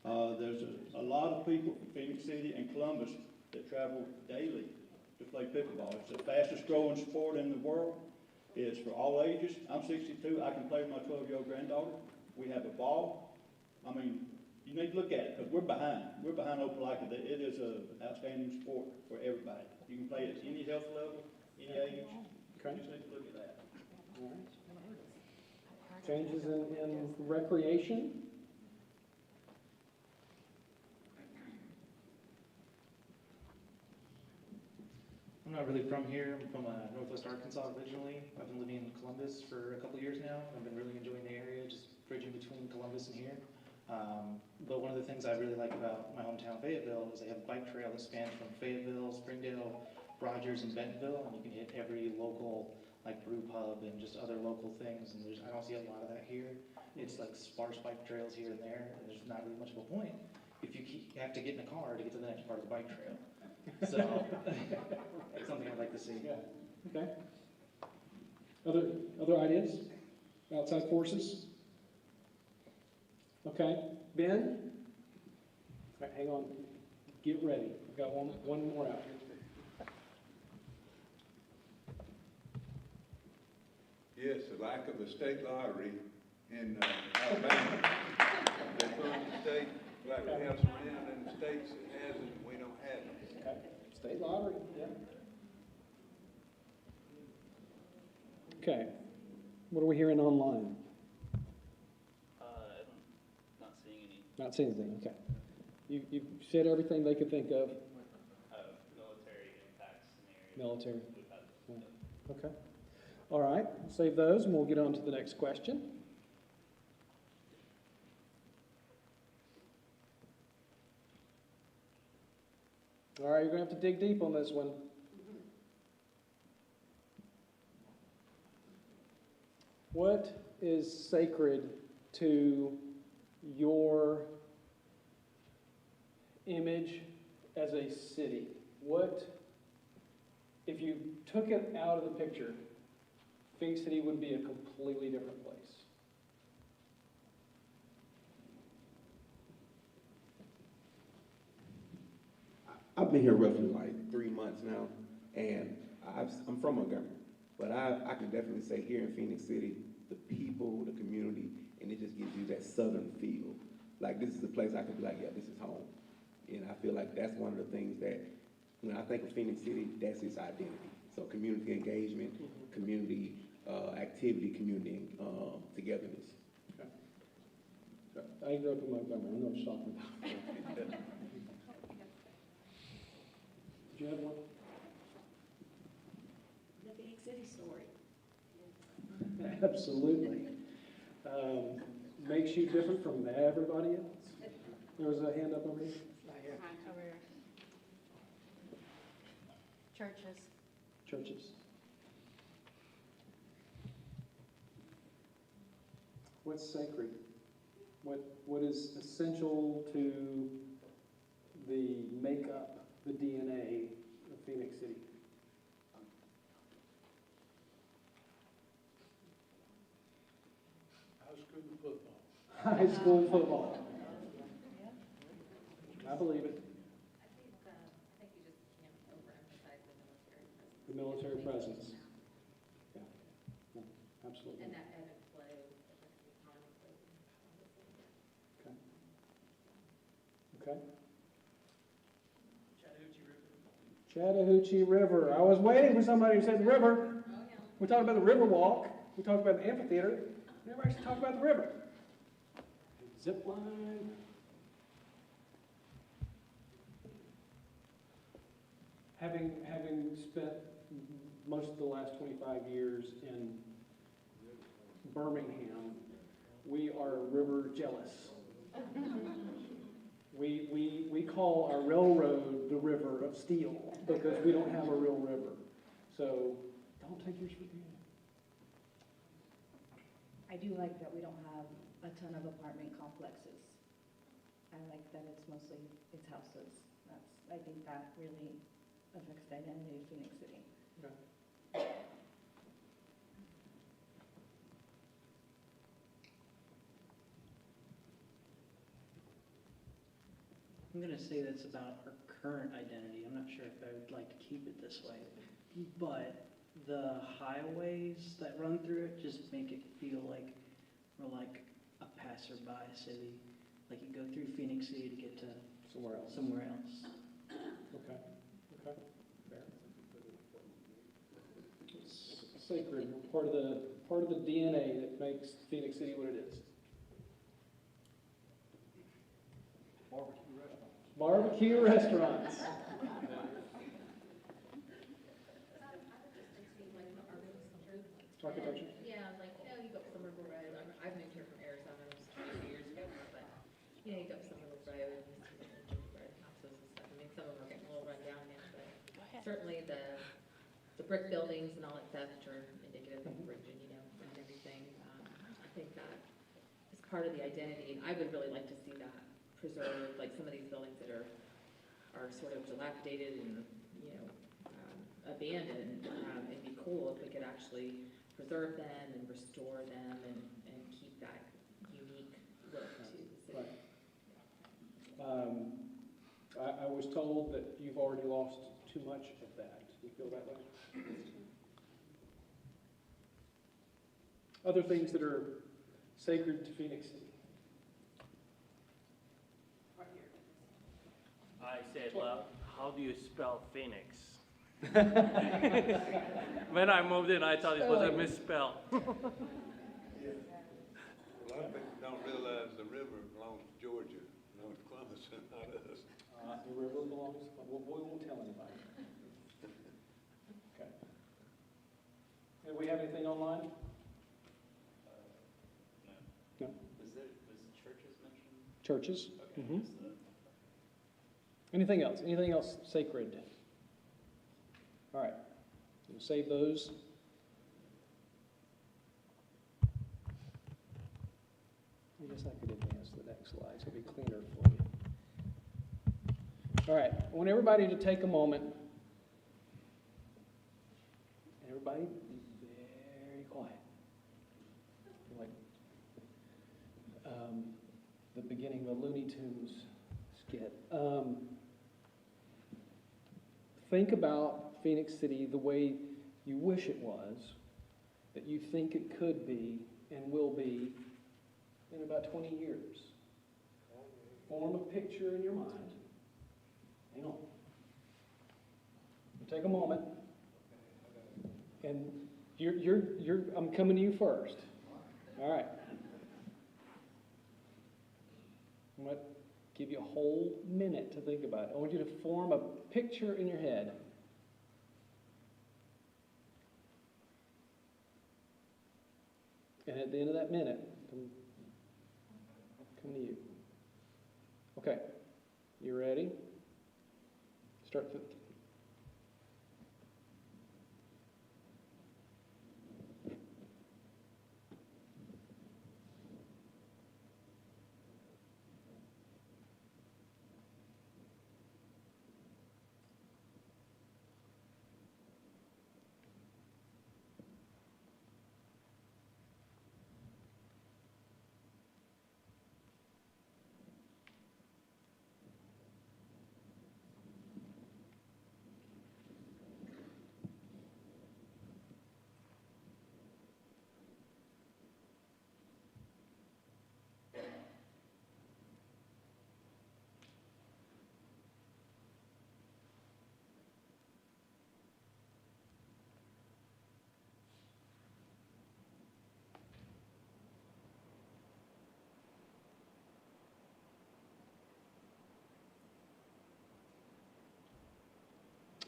There's a lot of people from Phoenix City and Columbus that travel daily to play pickleball. It's the fastest growing sport in the world. It's for all ages. I'm 62. I can play with my 12-year-old granddaughter. We have a ball. I mean, you need to look at it because we're behind. We're behind Opelika. It is an outstanding sport for everybody. You can play at any health level, any age. Okay. You just need to look at that. All right. Changes in recreation? I'm not really from here. I'm from Northwest Arkansas originally. I've been living in Columbus for a couple years now. I've been really enjoying the area, just bridging between Columbus and here. But one of the things I really like about my hometown, Fayetteville, is they have a bike trail that spans from Fayetteville, Springdale, Rogers, and Bentonville, and you can hit every local like brew pub and just other local things. And I don't see a lot of that here. It's like sparse bike trails here and there, and there's not really much of a point if you have to get in a car to get to the next part of the bike trail. So it's something I'd like to see. Yeah. Okay. Other ideas? Outside forces? Okay. Ben? All right, hang on. Get ready. I've got one more out here. Yes, the lack of a state lottery in Alabama. They fund the state, like we have some land in the states that has it, and we don't have it. Okay. State lottery, yeah. Okay. What are we hearing online? Not seeing any. Not seeing anything, okay. You've said everything they could think of? Military impacts scenario. Military. Yeah. Okay. All right, save those and we'll get on to the next question. All right, you're going to have to dig deep on this one. What is sacred to your image as a city? What, if you took it out of the picture, Phoenix City would be a completely different place? I've been here roughly like 3 months now, and I'm from Montgomery, but I can definitely say here in Phoenix City, the people, the community, and it just gives you that southern feel. Like this is the place I can be like, yeah, this is home. And I feel like that's one of the things that, when I think of Phoenix City, that's its identity. So community engagement, community activity, community togetherness. Okay. I grew up in Montgomery, I know what you're talking about. Did you have one? The big city story. Absolutely. Makes you different from everybody else. There was a hand up over here. Over here. Churches. Churches. What's sacred? What is essential to the makeup, the DNA of Phoenix City? High school football. I believe it. I think you just can't overemphasize The military presence. Yeah. No, absolutely. and that ebb and flow economically. Okay. Okay. Chattahoochee River. I was waiting for somebody to say the river. We talked about the river walk. We talked about the amphitheater. Never actually talked about the river. Zip line. having spent most of the last 25 years in Birmingham, we are river jealous. We call our railroad the River of Steel because we don't have a real river. So don't take yours for granted. I do like that we don't have a ton of apartment complexes. I like that it's houses. I think that really affects the identity of Phoenix City. Okay. I'm gonna say that's about our current identity. I'm not sure if I would like to keep it this way. But the highways that run through it just make it feel like we're like a passerby city. Like you go through Phoenix City to get to somewhere else. Okay, okay, fair. It's sacred, part of the DNA that makes Phoenix City what it is. Barbecue restaurants. Architecture. Yeah, like, you go up some River Road, I've moved here from Arizona, just 22 years ago, but, you go up some River Road, and you see the River Road houses and stuff, I mean, some of them are getting a little run down now, but certainly the brick buildings and all that stuff, which are indicative of Virginia, and everything, I think that is part of the identity, and I would really like to see that preserved, like some of these buildings that are sort of dilapidated and, abandoned, it'd be cool if we could actually preserve them and restore them and keep that unique look to the city. Right. I was told that you've already lost too much of that. Do you feel that way? Other things that are sacred to Phoenix City? I said, well, how do you spell Phoenix? When I moved in, I thought it was a misspell. A lot of people don't realize the river belongs to Georgia, belongs to Columbus, and not us. The river belongs, we won't tell anybody. Okay. Do we have anything online? No. No? Was churches mentioned? Churches? Okay. Mm-hmm. Anything else? Anything else sacred? All right. We'll save those. I guess I could advance to the next slide so it'll be cleaner for you. All right. I want everybody to take a moment. Everybody be very quiet. Like the beginning of a Looney Tunes skit. Think about Phoenix City the way you wish it was, that you think it could be and will be in about 20 years. Form a picture in your mind. Hang on. Take a moment. And I'm coming to you first. All right. I'm going to give you a whole minute to think about it. I want you to form a picture in your head. And at the end of that minute, come to you. Okay. You ready? Start thinking.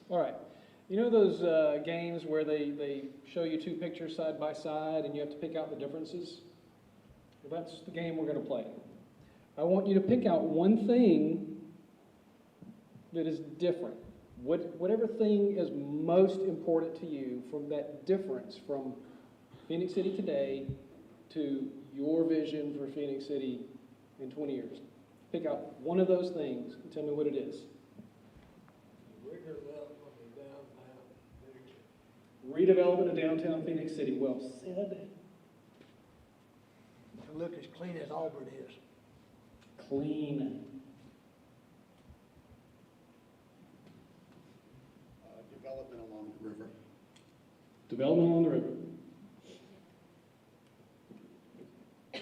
All right. You know those games where they show you two pictures side by side and you have to pick out the differences? Well, that's the game we're going to play. I want you to pick out one thing that is different. Whatever thing is most important to you from that difference from Phoenix City today to your vision for Phoenix City in 20 years. Pick out one of those things and tell me what it is. Redevelopment of downtown Phoenix City. Well said. To look as clean as Auburn is. Clean. Development along the river. Development along the river. I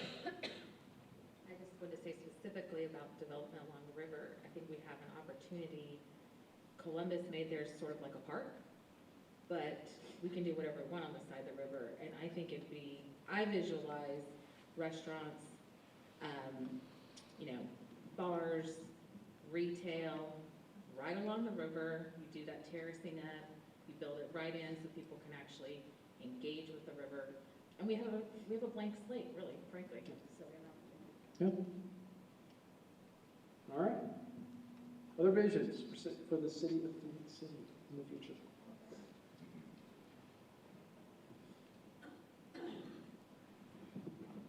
just want to say specifically about development along the river, I think we have an opportunity. Columbus made theirs sort of like a park, but we can do whatever we want on the side of the river. And I think I visualize restaurants, bars, retail, right along the river. You do that terracing up, you build it right in so people can actually engage with the river. And we have a blank slate, really, frankly. So we're not. Yep. All right. Other visions for the city of Phoenix City in the future?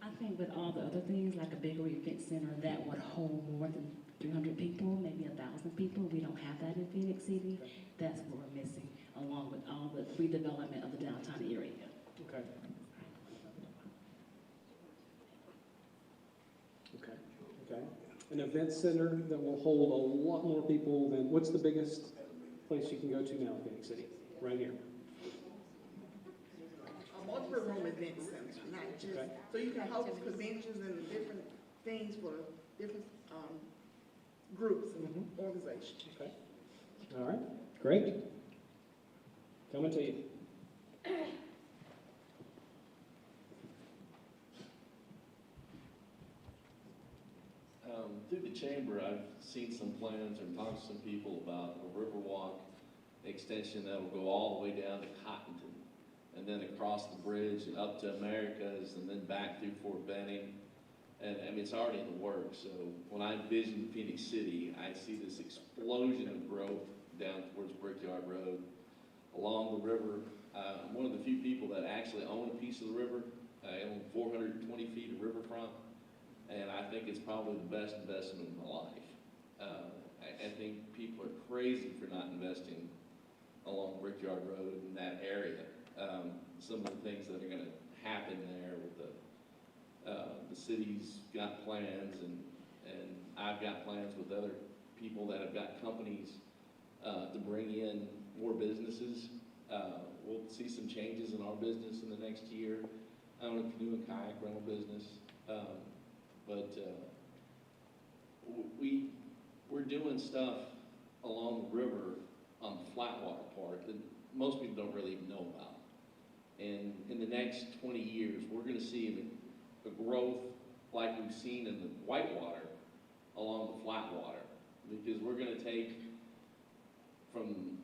I think with all the other things, like a bigger event center that would hold more than 300 people, maybe 1,000 people, we don't have that in Phoenix City. That's what we're missing, along with all the redevelopment of the downtown area. Okay. Okay. An event center that will hold a lot more people than, what's the biggest place you can go to now in Phoenix City? Right here. A multi-room event center, not just, so you can host conventions and different things for different groups and organizations. Okay. All right. Great. Coming to you. Through the chamber, I've seen some plans and talked to some people about a Riverwalk extension that will go all the way down to Cottonton, and then across the bridge and up to Americas, and then back through Fort Benning. And I mean, it's already in the works. So when I envision Phoenix City, I see this explosion of growth down towards Brickyard Road, along the river. I'm one of the few people that actually own a piece of the river. I own 420 feet of riverfront, and I think it's probably the best investment in my life. I think people are crazy for not investing along Brickyard Road in that area. Some of the things that are going to happen there with the city's got plans, and I've got plans with other people that have got companies to bring in more businesses. We'll see some changes in our business in the next year. I own a canoe and kayak rental business, but we're doing stuff along the river on the Flatwater part that most people don't really even know about. And in the next 20 years, we're going to see a growth like we've seen in the Whitewater along the Flatwater, because we're going to take from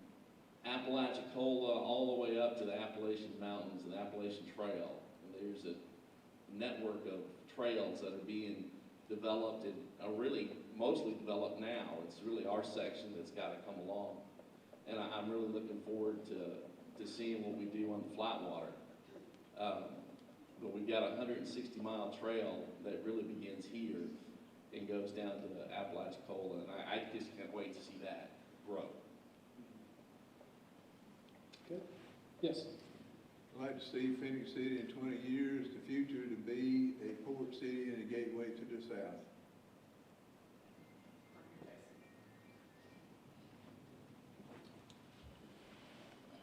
Apalachicola all the way up to the Appalachian Mountains and the Appalachian Trail. And there's a network of trails that are being developed and are really mostly developed now. It's really our section that's got to come along. And I'm really looking forward to seeing what we do on the Flatwater. But we've got a 160-mile trail that really begins here and goes down to the Apalachicola, and I just can't wait to see that grow. Good. Yes. I'd like to see Phoenix City in 20 years, the future to be a port city and a gateway to the south.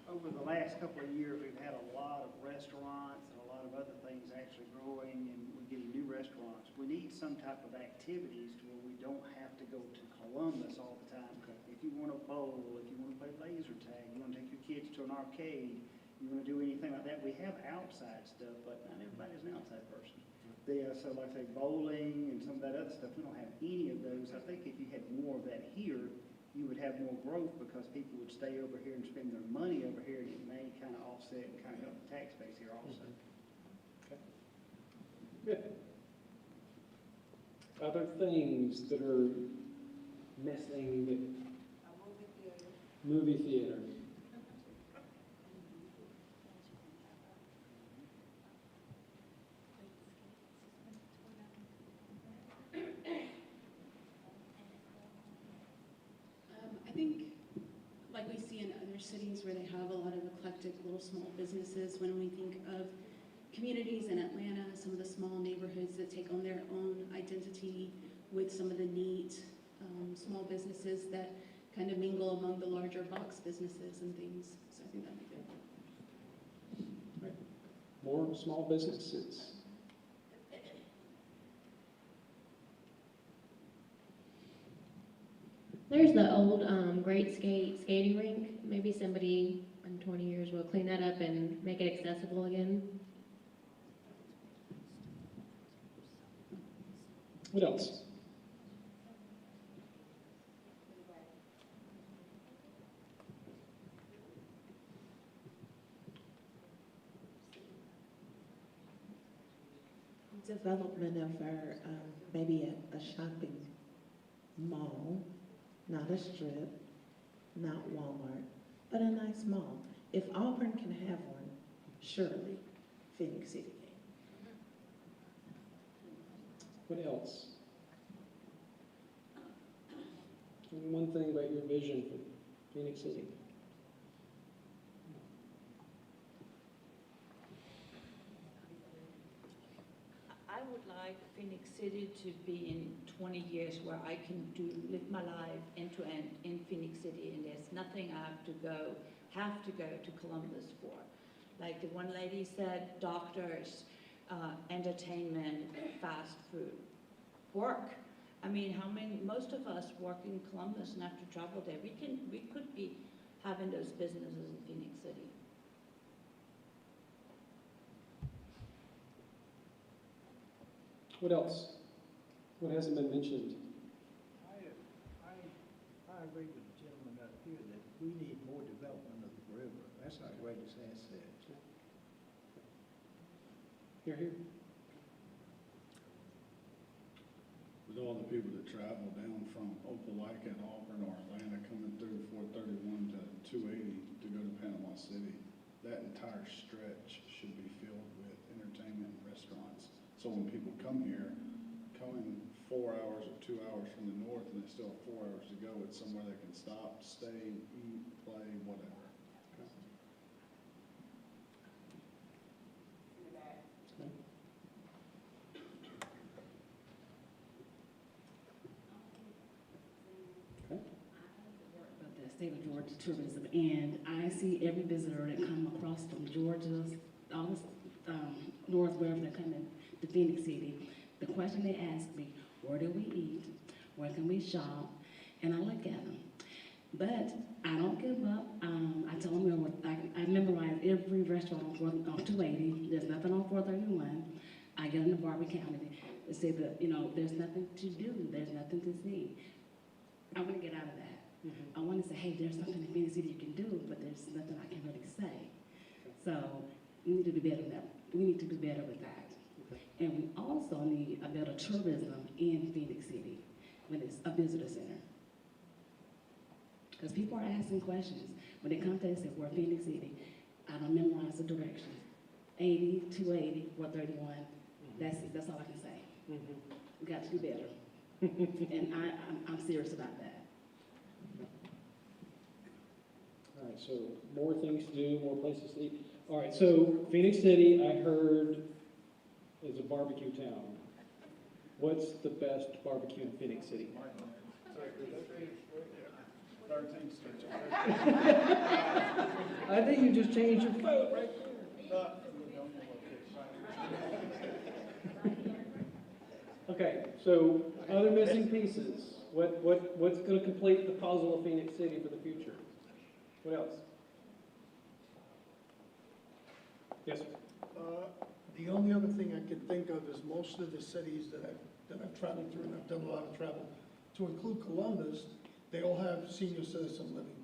Over the last couple of years, we've had a lot of restaurants and a lot of other things actually growing, and we're getting new restaurants. We need some type of activities to where we don't have to go to Columbus all the time. If you want to bowl, if you want to play laser tag, you want to take your kids to an arcade, you want to do anything like that, we have outside stuff, but not everybody's an outside person. So like I say, bowling and some of that other stuff, we don't have any of those. I think if you had more of that here, you would have more growth because people would stay over here and spend their money over here, and it may kind of offset and kind of help the tax base here also. Good. Other things that are missing that? Movie theater. I think, like we see in other cities where they have a lot of eclectic little small businesses, when we think of communities in Atlanta, some of the small neighborhoods that take on their own identity with some of the neat small businesses that kind of mingle among the larger box businesses and things. So I think that'd be good. Right. More small businesses. There's the old Great skating rink. Maybe somebody in 20 years will clean that up and make it accessible again. What else? Development of our, maybe a shopping mall, not a strip, not Walmart, but a nice mall. If Auburn can have one, surely Phoenix City can. What else? One thing about your vision for Phoenix City. I would like Phoenix City to be in 20 years where I can live my life end to end in Phoenix City, and there's nothing I have to go to Columbus for. Like the one lady said, doctors, entertainment, fast food, work. I mean, most of us work in Columbus and have to travel there. We could be having those businesses in Phoenix City. What else? What hasn't been mentioned? I agree with the gentleman up here that we need more development of the river. That's our greatest asset. Here. With all the people that travel down from Opelika and Auburn or Atlanta coming through 431 to 280 to go to Panama City, that entire stretch should be filled with entertainment and restaurants. So when people come here, coming 4 hours or 2 hours from the north and they still have 4 hours to go, it's somewhere they can stop, stay, eat, play, whatever. About the state of Georgia tourism, and I see every visitor that come across from Georgia, all this north, wherever they're coming to Phoenix City, the question they ask me, where do we eat, where can we shop, and I look at them. But I don't give up. I tell them, I memorize every restaurant on 280. There's nothing on 431. I get in the Barbie County. They say that, there's nothing to do. There's nothing to see. I want to get out of that. I want to say, hey, there's something in Phoenix City you can do, but there's nothing I can really say. So we need to do better with that. We need to do better with that. And we also need a better tourism in Phoenix City when it's a visitor center. Because people are asking questions. When they come to us, they say, we're Phoenix City. I don't memorize the directions. 80, 280, 431. That's all I can say. We got to do better. And I'm serious about that. All right, so more things to do, more places to eat. All right, so Phoenix City, I heard, is a barbecue town. What's the best barbecue in Phoenix City? 13th Street. I think you just changed your vote right there. Okay, so other missing pieces. What's going to complete the puzzle of Phoenix City for the future? What else? Yes, sir. The only other thing I can think of is most of the cities that I've traveled through, and I've done a lot of travel, to include Columbus, They all have senior citizen living.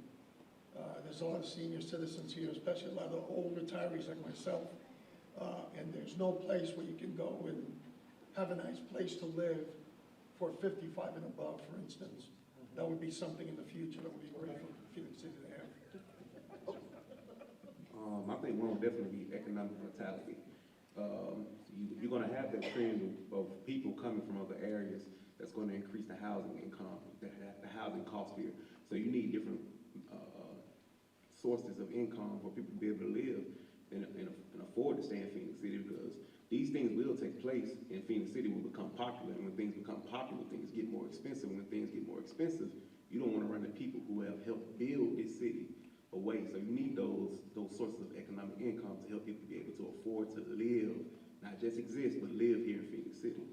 There's a lot of senior citizens here, especially a lot of old retirees like myself. And there's no place where you can go and have a nice place to live for 55 and above, for instance. That would be something in the future that would be great for Phoenix City to have. I think one will definitely be economic vitality. You're going to have that trend of people coming from other areas that's going to increase the housing income, the housing cost here. So you need different sources of income for people to be able to live and afford to stay in Phoenix City, because these things will take place and Phoenix City will become popular. And when things become popular, things get more expensive. When things get more expensive, you don't want to run the people who have helped build this city away. So you need those sources of economic income to help people be able to afford to live, not just exist, but live here in Phoenix City.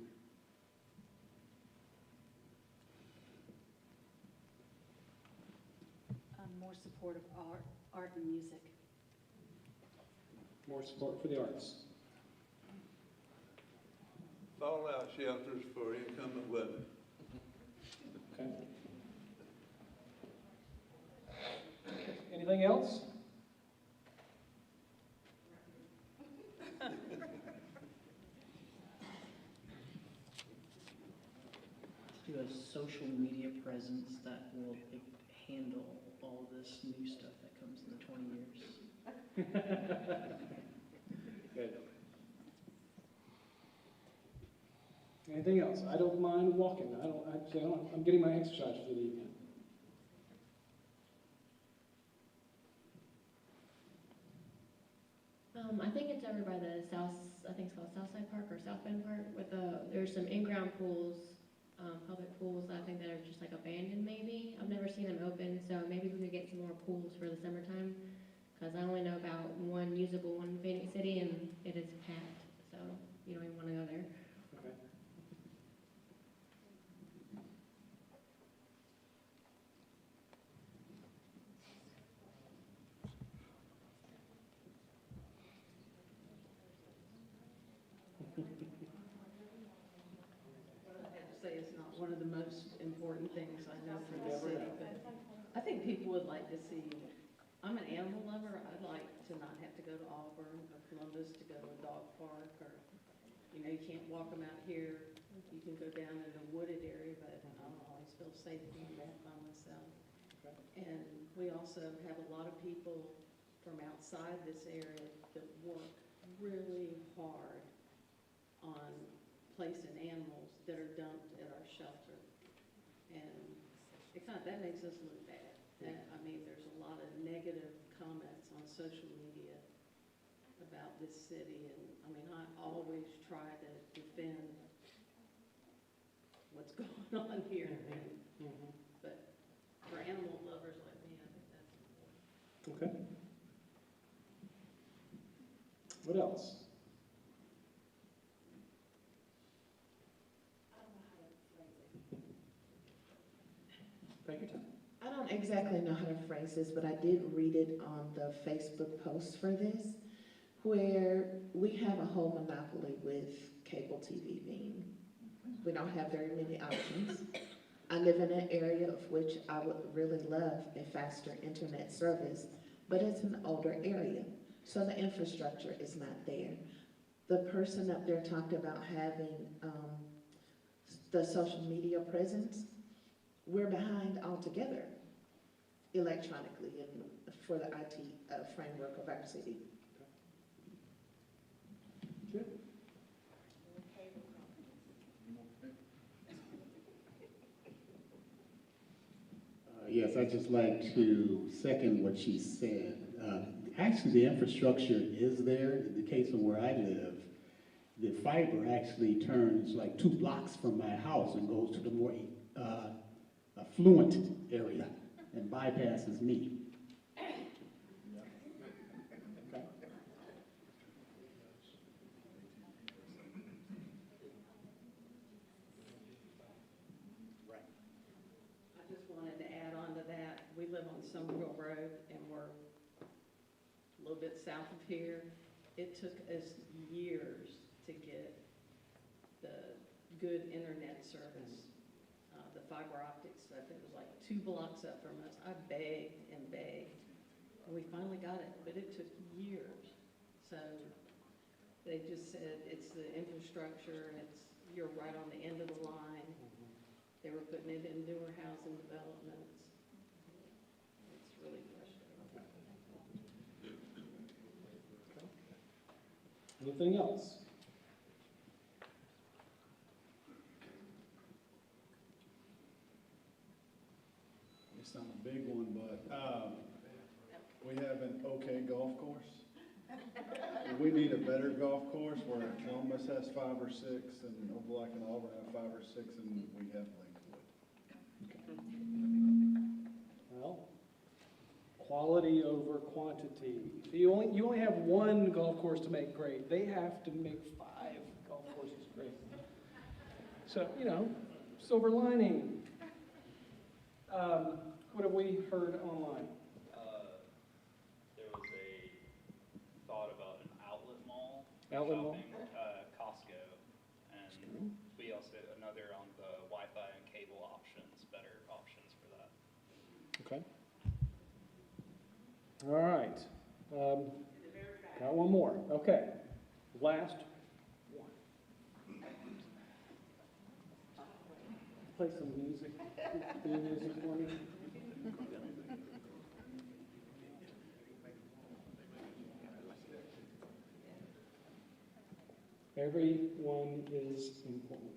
More support of art and music. More support for the arts. Fallout shelters for inclement women. Okay. Anything else? Do a social media presence that will handle all this new stuff that comes in the 20 years. Good. Anything else? I don't mind walking. I'm getting my exercise for the evening. I think it's over by the I think it's called Southside Park or South Bend Park, with there's some in-ground pools, public pools, I think that are just like abandoned maybe. I've never seen them open, so maybe we could get some more pools for the summertime, because I only know about one usable one in Phoenix City, and it is packed, so you don't even want to go there. Okay. I have to say it's not one of the most important things I know for the city, but I think people would like to see, I'm an animal lover, I'd like to not have to go to Auburn or Columbus to go to a dog park, or, you know, you can't walk them out here. You can go down in a wooded area, but I don't always feel safe doing that by myself. And we also have a lot of people from outside this area that work really hard on placing animals that are dumped at our shelter. And that makes us look bad. And, I mean, there's a lot of negative comments on social media about this city, and I mean, I always try to defend what's going on here. But for animal lovers like me, I think that's important. Okay. What else? Take your time. I don't exactly know how to phrase this, but I did read it on the Facebook post for this, where we have a whole monopoly with cable TV being. We don't have very many options. I live in an area of which I would really love a faster internet service, but it's an older area, so the infrastructure is not there. The person up there talked about having the social media presence. We're behind altogether electronically and for the IT framework of our city. Good. Yes, I'd just like to second what she said. Actually, the infrastructure is there. In the case of where I live, the fiber actually turns like 2 blocks from my house and goes to the more affluent area and bypasses me. I just wanted to add on to that. We live on Somerville Road, and we're a little bit south of here. It took us years to get the good internet service. The fiber optic stuff, it was like 2 2 blocks up from us. I begged and begged, and we finally got it, but it took years. So they just said it's the infrastructure, you're right on the end of the line. They were putting it in newer housing developments. It's really frustrating. Anything else? It's not a big one, but we have an okay golf course. We need a better golf course where Columbus has 5 or 6, and Opelika and Auburn have 5 or 6, and we have Lakewood. Well, quality over quantity. So you only have one golf course to make great. They have to make 5 golf courses great. So, you know, silver lining. What have we heard online? There was a thought about an outlet mall. Outlet mall? Costco. And we also, another on the Wi-Fi and cable options, better options for that. Okay. All right. Got one more. Okay. Last one. Play some music. Do music for me. Everyone is important.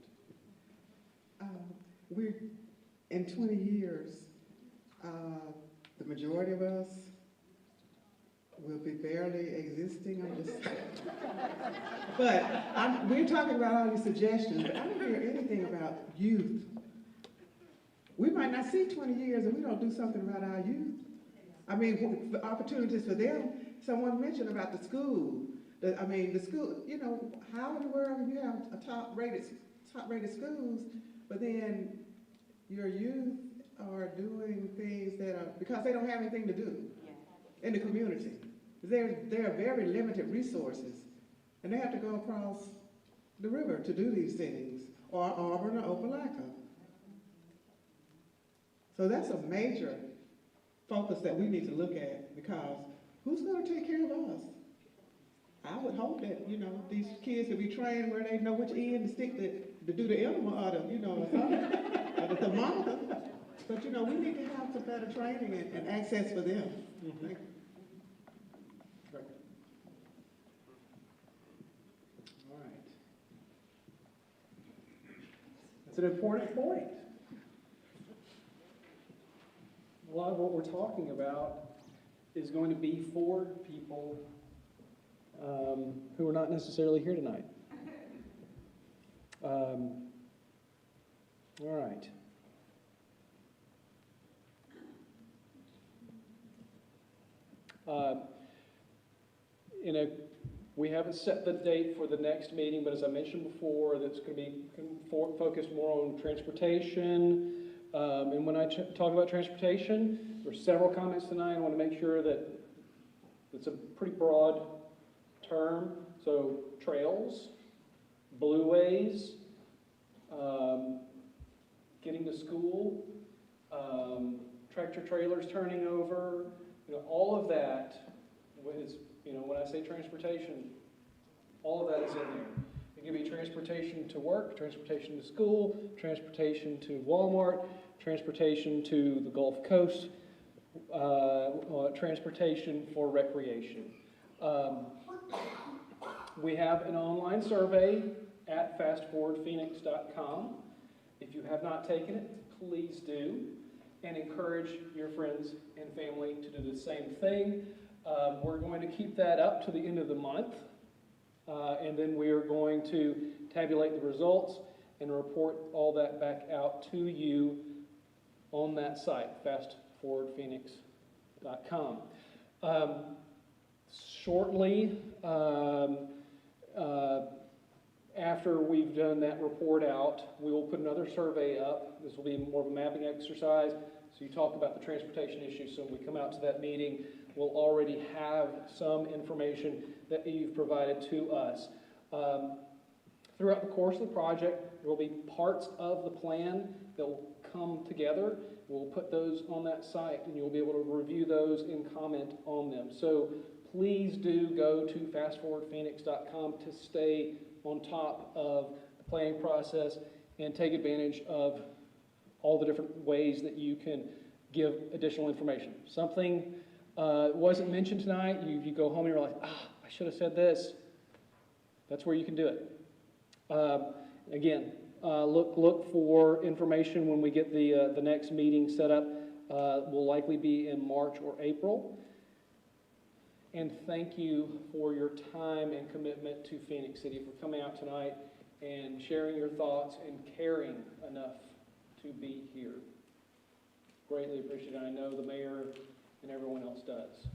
We're, in 20 years, the majority of us will be barely existing on this. But we're talking about all these suggestions, but I don't hear anything about youth. We might not see 20 years and we don't do something about our youth. I mean, for opportunities for them. Someone mentioned about the school. The school, you know, how in the world you have a top-rated schools, but then your youth are doing things that are, because they don't have anything to do in the community. There are very limited resources, and they have to go across the river to do these things, or Auburn or Opelika. So that's a major focus that we need to look at, because who's going to take care of us? I would hope that, you know, these kids will be trained where they know which end to stick to do the enema or the, you know, or something, or the thermometer. But, you know, we need to have some better training and access for them. Mm-hmm. Thank you. Great. All right. That's an important point. A lot of what we're talking about is going to be for people who are not necessarily here tonight. All right. We haven't set the date for the next meeting, but as I mentioned before, that's going to be focused more on transportation. And when I talk about transportation, there's several comments tonight. I want to make sure that it's a pretty broad term. So trails, blueways, getting to school, tractor trailers turning over, you know, all of that is, you know, when I say transportation, all of that is in there. It can be transportation to work, transportation to school, transportation to Walmart, transportation to the Gulf Coast, transportation for recreation. We have an online survey at fastforwardphoenix.com. If you have not taken it, please do, and encourage your friends and family to do the same thing. We're going to keep that up to the end of the month, and then we are going to tabulate the results and report all that back out to you on that site, fastforwardphoenix.com. Shortly, after we've done that report out, we will put another survey up. This will be more of a mapping exercise. So you talk about the transportation issue. So when we come out to that meeting, we'll already have some information that you've provided to us. Throughout the course of the project, there will be parts of the plan that will come together We'll put those on that site, and you'll be able to review those and comment on them. So please do go to fastforwardphoenix.com to stay on top of the planning process and take advantage of all the different ways that you can give additional information. Something wasn't mentioned tonight, you go home and you're like, I should have said this. That's where you can do it. Again, look for information when we get the next meeting set up. Will likely be in March or April. And thank you for your time and commitment to Phoenix City, for coming out tonight and sharing your thoughts and caring enough to be here. Greatly appreciate it. I know the mayor and everyone else does.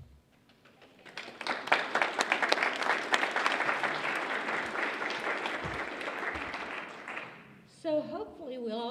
So hopefully we'll all